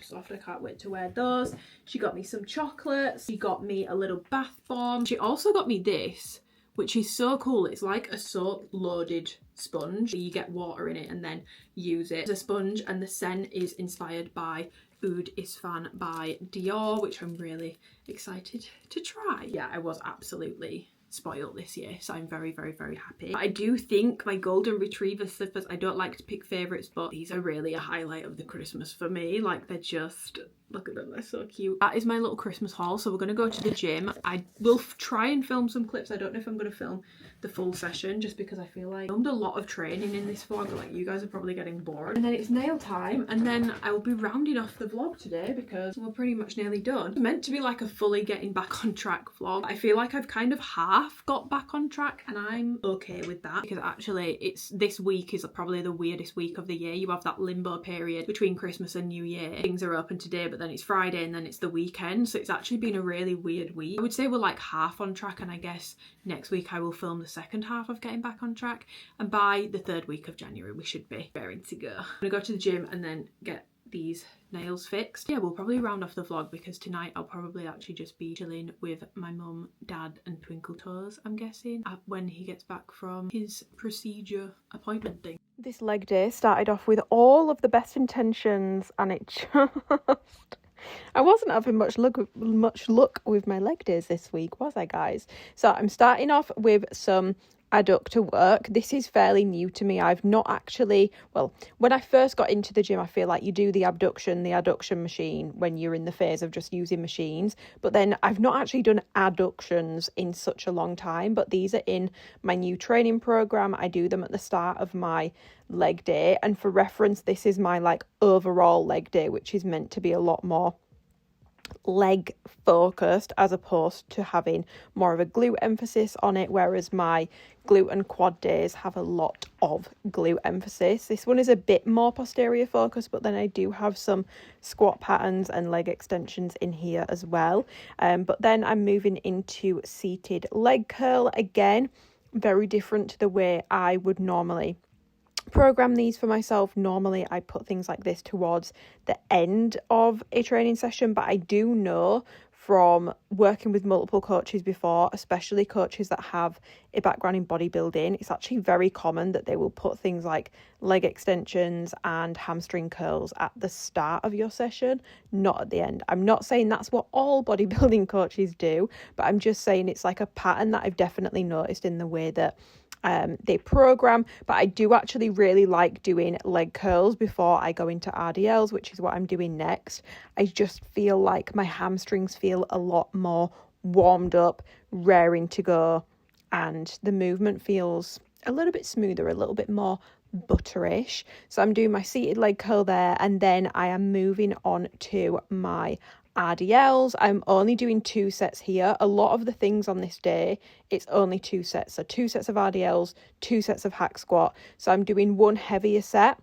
soft. I can't wait to wear those. She got me some chocolates. She got me a little bath bomb. She also got me this, which is so cool. It's like a soap loaded sponge. You get water in it and then use it as a sponge, and the scent is inspired by Oud Isfan by Dior, which I'm really excited to try. Yeah, I was absolutely spoiled this year, so I'm very, very, very happy. I do think my golden retriever slippers, I don't like to pick favourites, but these are really a highlight of the Christmas for me. Like, they're just, look at them, they're so cute. That is my little Christmas haul. So we're going to go to the gym. I will try and film some clips. I don't know if I'm going to film the full session, just because I feel like I filmed a lot of training in this vlog. Like, you guys are probably getting bored. And then it's nail time, and then I will be rounding off the vlog today because we're pretty much nearly done. It's meant to be like a fully getting back on track vlog. I feel like I've kind of half got back on track, and I'm okay with that, because actually this week is probably the weirdest week of the year. You have that limbo period between Christmas and New Year. Things are open today, but then it's Friday and then it's the weekend, so it's actually been a really weird week. I would say we're like half on track, and I guess next week I will film the second half of getting back on track, and by the 3rd week of January we should be raring to go. I'm gonna go to the gym and then get these nails fixed. Yeah, we'll probably round off the vlog because tonight I'll probably actually just be chilling with my mum, dad and Twinkle Toes, I'm guessing, when he gets back from his procedure appointment thing. This leg day started off with all of the best intentions, and it just... I wasn't having much luck with my leg days this week, was I, guys? So I'm starting off with some adductor work. This is fairly new to me. I've not actually, well, when I first got into the gym, I feel like you do the adduction machine when you're in the phase of just using machines, but then I've not actually done adductions in such a long time. But these are in my new training program. I do them at the start of my leg day, and for reference, this is my like overall leg day, which is meant to be a lot more leg focused as opposed to having more of a glute emphasis on it, whereas my glute and quad days have a lot of glute emphasis. This one is a bit more posterior focused, but then I do have some squat patterns and leg extensions in here as well. But then I'm moving into seated leg curl. Again, very different to the way I would normally program these for myself. Normally I put things like this towards the end of a training session, but I do know from working with multiple coaches before, especially coaches that have a background in bodybuilding, it's actually very common that they will put things like leg extensions and hamstring curls at the start of your session, not at the end. I'm not saying that's what all bodybuilding coaches do, but I'm just saying it's like a pattern that I've definitely noticed in the way that they program. But I do actually really like doing leg curls before I go into RDLs, which is what I'm doing next. I just feel like my hamstrings feel a lot more warmed up, raring to go, and the movement feels a little bit smoother, a little bit more butterish. So I'm doing my seated leg curl there, and then I am moving on to my RDLs. I'm only doing 2 sets here. A lot of the things on this day, it's only 2 sets. So 2 sets of RDLs, 2 sets of hack squat. So I'm doing 1 heavier set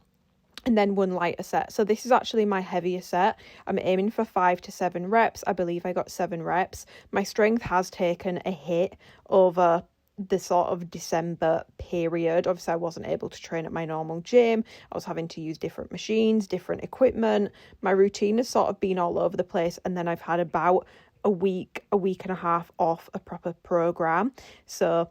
and then 1 lighter set. So this is actually my heavier set. I'm aiming for 5 to 7 reps. I believe I got 7 reps. My strength has taken a hit over the sort of December period. Obviously I wasn't able to train at my normal gym. I was having to use different machines, different equipment. My routine has sort of been all over the place, and then I've had about a week and a half off a proper program. So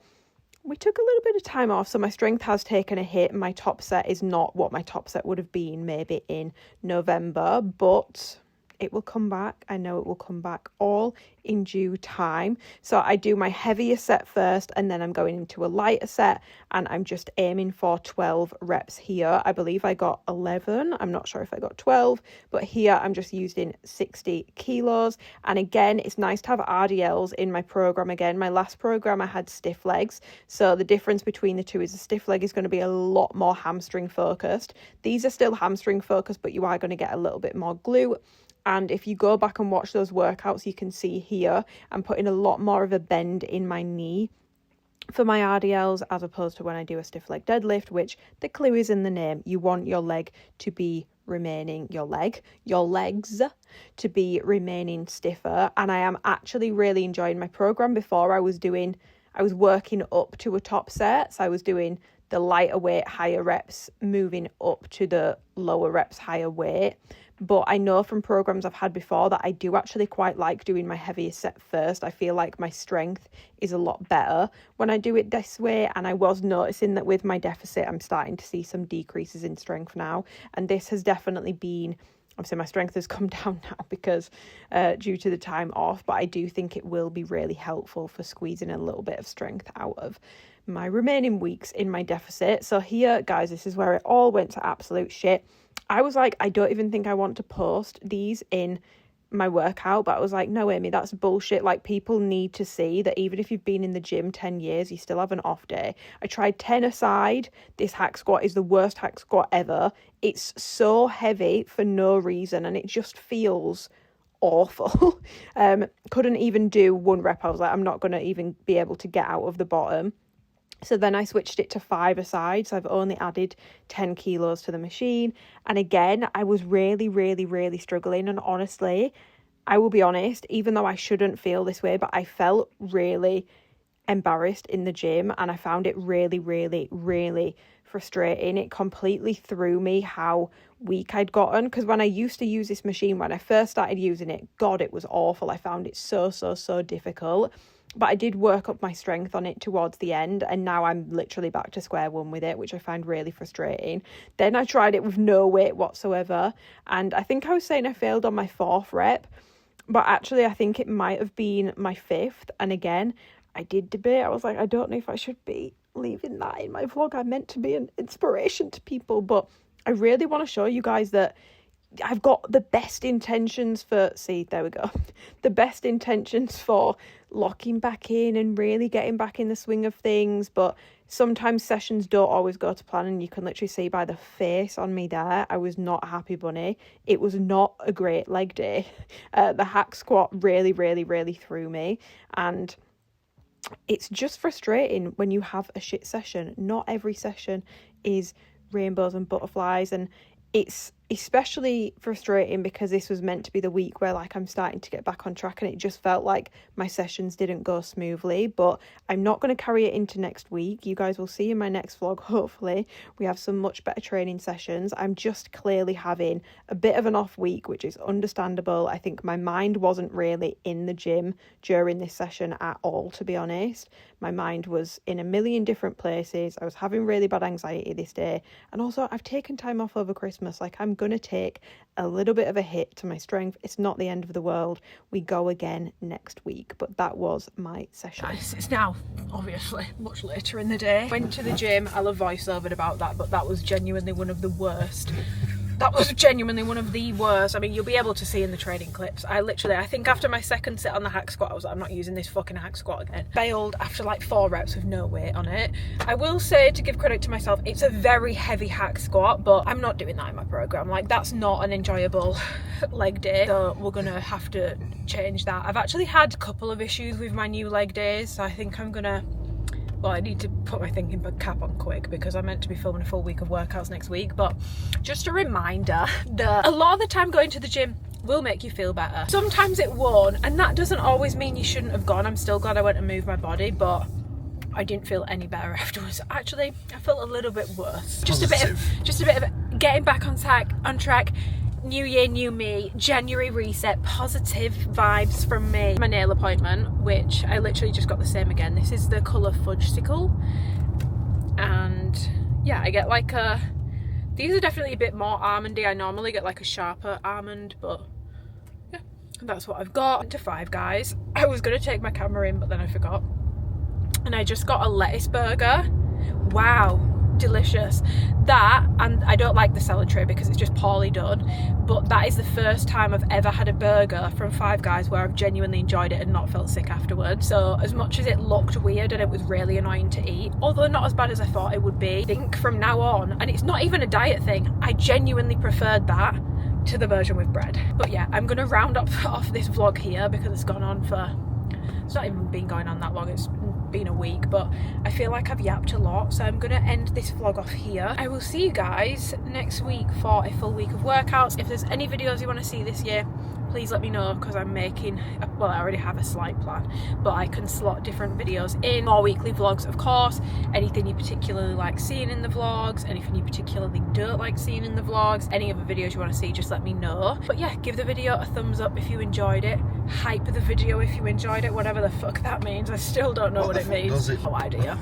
we took a little bit of time off, so my strength has taken a hit. My top set is not what my top set would have been maybe in November, but it will come back. I know it will come back all in due time. So I do my heavier set first, and then I'm going into a lighter set, and I'm just aiming for 12 reps here. I believe I got 11. I'm not sure if I got 12, but here I'm just using 60 kilos. And again, it's nice to have RDLs in my program. Again, my last program I had stiff legs, so the difference between the two is the stiff leg is going to be a lot more hamstring focused. These are still hamstring focused, but you are going to get a little bit more glute. And if you go back and watch those workouts, you can see here I'm putting a lot more of a bend in my knee for my RDLs as opposed to when I do a stiff leg deadlift, which the clue is in the name. You want your leg to be remaining, your legs to be remaining stiffer. And I am actually really enjoying my program. Before I was working up to a top set. So I was doing the lighter weight, higher reps, moving up to the lower reps, higher weight. But I know from programs I've had before that I do actually quite like doing my heaviest set first. I feel like my strength is a lot better when I do it this way. And I was noticing that with my deficit, I'm starting to see some decreases in strength now. And this has definitely been Obviously my strength has come down now because due to the time off, but I do think it will be really helpful for squeezing a little bit of strength out of my remaining weeks in my deficit. So here, guys, this is where it all went to absolute shit. I was like, I don't even think I want to post these in my workout, but I was like, no, Amy, that's bullshit. Like, people need to see that even if you've been in the gym 10 years, you still have an off day. I tried 10 aside. This hack squat is the worst hack squat ever. It's so heavy for no reason, and it just feels awful. Couldn't even do 1 rep. I was like, I'm not going to even be able to get out of the bottom. So then I switched it to 5 aside. So I've only added 10 kilos to the machine. And again, I was really, really, really struggling. And honestly, I will be honest, even though I shouldn't feel this way, but I felt really embarrassed in the gym. And I found it really, really, really frustrating. It completely threw me how weak I'd gotten. Because when I used to use this machine, when I first started using it, God, it was awful. I found it so, so, so difficult. But I did work up my strength on it towards the end, and now I'm literally back to square one with it, which I find really frustrating. Then I tried it with no weight whatsoever, and I think I was saying I failed on my 4th rep, but actually I think it might have been my 5th. And again, I did debate. I was like, I don't know if I should be leaving that in my vlog. I meant to be an inspiration to people, but I really want to show you guys that I've got the best intentions for, see, there we go, the best intentions for locking back in and really getting back in the swing of things, but sometimes sessions don't always go to plan, and you can literally see by the face on me there, I was not a happy bunny. It was not a great leg day. The hack squat really, really, really threw me, and it's just frustrating when you have a shit session. Not every session is rainbows and butterflies, and it's especially frustrating because this was meant to be the week where like I'm starting to get back on track, and it just felt like my sessions didn't go smoothly. But I'm not going to carry it into next week. You guys will see in my next vlog, hopefully we have some much better training sessions. I'm just clearly having a bit of an off week, which is understandable. I think my mind wasn't really in the gym during this session at all, to be honest. My mind was in a million different places. I was having really bad anxiety this day, and also I've taken time off over Christmas. Like, I'm going to take a little bit of a hit to my strength. It's not the end of the world. We go again next week. But that was my session. Guys, it's now obviously much later in the day. Went to the gym. I love voiceover about that, but that was genuinely one of the worst. That was genuinely one of the worst. I mean, you'll be able to see in the training clips. I think after my second sit on the hack squat, I was like, I'm not using this fucking hack squat again. Failed after like 4 reps with no weight on it. I will say, to give credit to myself, it's a very heavy hack squat, but I'm not doing that in my program. Like, that's not an enjoyable leg day. So we're gonna have to change that. I've actually had a couple of issues with my new leg days, so I think I'm gonna, well, I need to put my thinking cap on quick because I'm meant to be filming a full week of workouts next week. But just a reminder that a lot of the time going to the gym will make you feel better. Sometimes it won't, and that doesn't always mean you shouldn't have gone. I'm still glad I went and moved my body, but I didn't feel any better afterwards. Actually, I felt a little bit worse. Just a bit of getting back on track. New year, new me, January reset, positive vibes from me. My nail appointment, which I literally just got the same again. This is the colour Fudgesicle, and yeah, I get like a, these are definitely a bit more almondy. I normally get like a sharper almond, but yeah, that's what I've got. To 5 Guys. I was gonna take my camera in, but then I forgot, and I just got a lettuce burger. Wow, delicious. That, and I don't like the salad tray because it's just poorly done, but that is the first time I've ever had a burger from 5 Guys where I've genuinely enjoyed it and not felt sick afterwards. So as much as it looked weird and it was really annoying to eat, although not as bad as I thought it would be, I think from now on, and it's not even a diet thing, I genuinely preferred that to the version with bread. But yeah, I'm gonna round off this vlog here because it's gone on for, it's not even been going on that long, it's been a week, but I feel like I've yapped a lot, so I'm gonna end this vlog off here. I will see you guys next week for a full week of workouts. If there's any videos you want to see this year, please let me know, because I'm making, well, I already have a slight plan, but I can slot different videos in. More weekly vlogs, of course. Anything you particularly like seeing in the vlogs, anything you particularly don't like seeing in the vlogs, any other videos you want to see, just let me know. But yeah, give the video a thumbs up if you enjoyed it, hype the video if you enjoyed it, whatever the fuck that means. I still don't know what it means. Does it? No idea.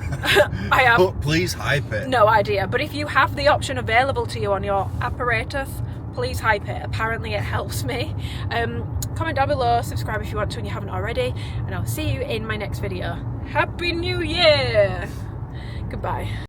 I have but please hype it. no idea, but if you have the option available to you on your apparatus, please hype it. Apparently it helps me. Comment down below, subscribe if you want to and you haven't already, and I'll see you in my next video. Happy New Year! Goodbye.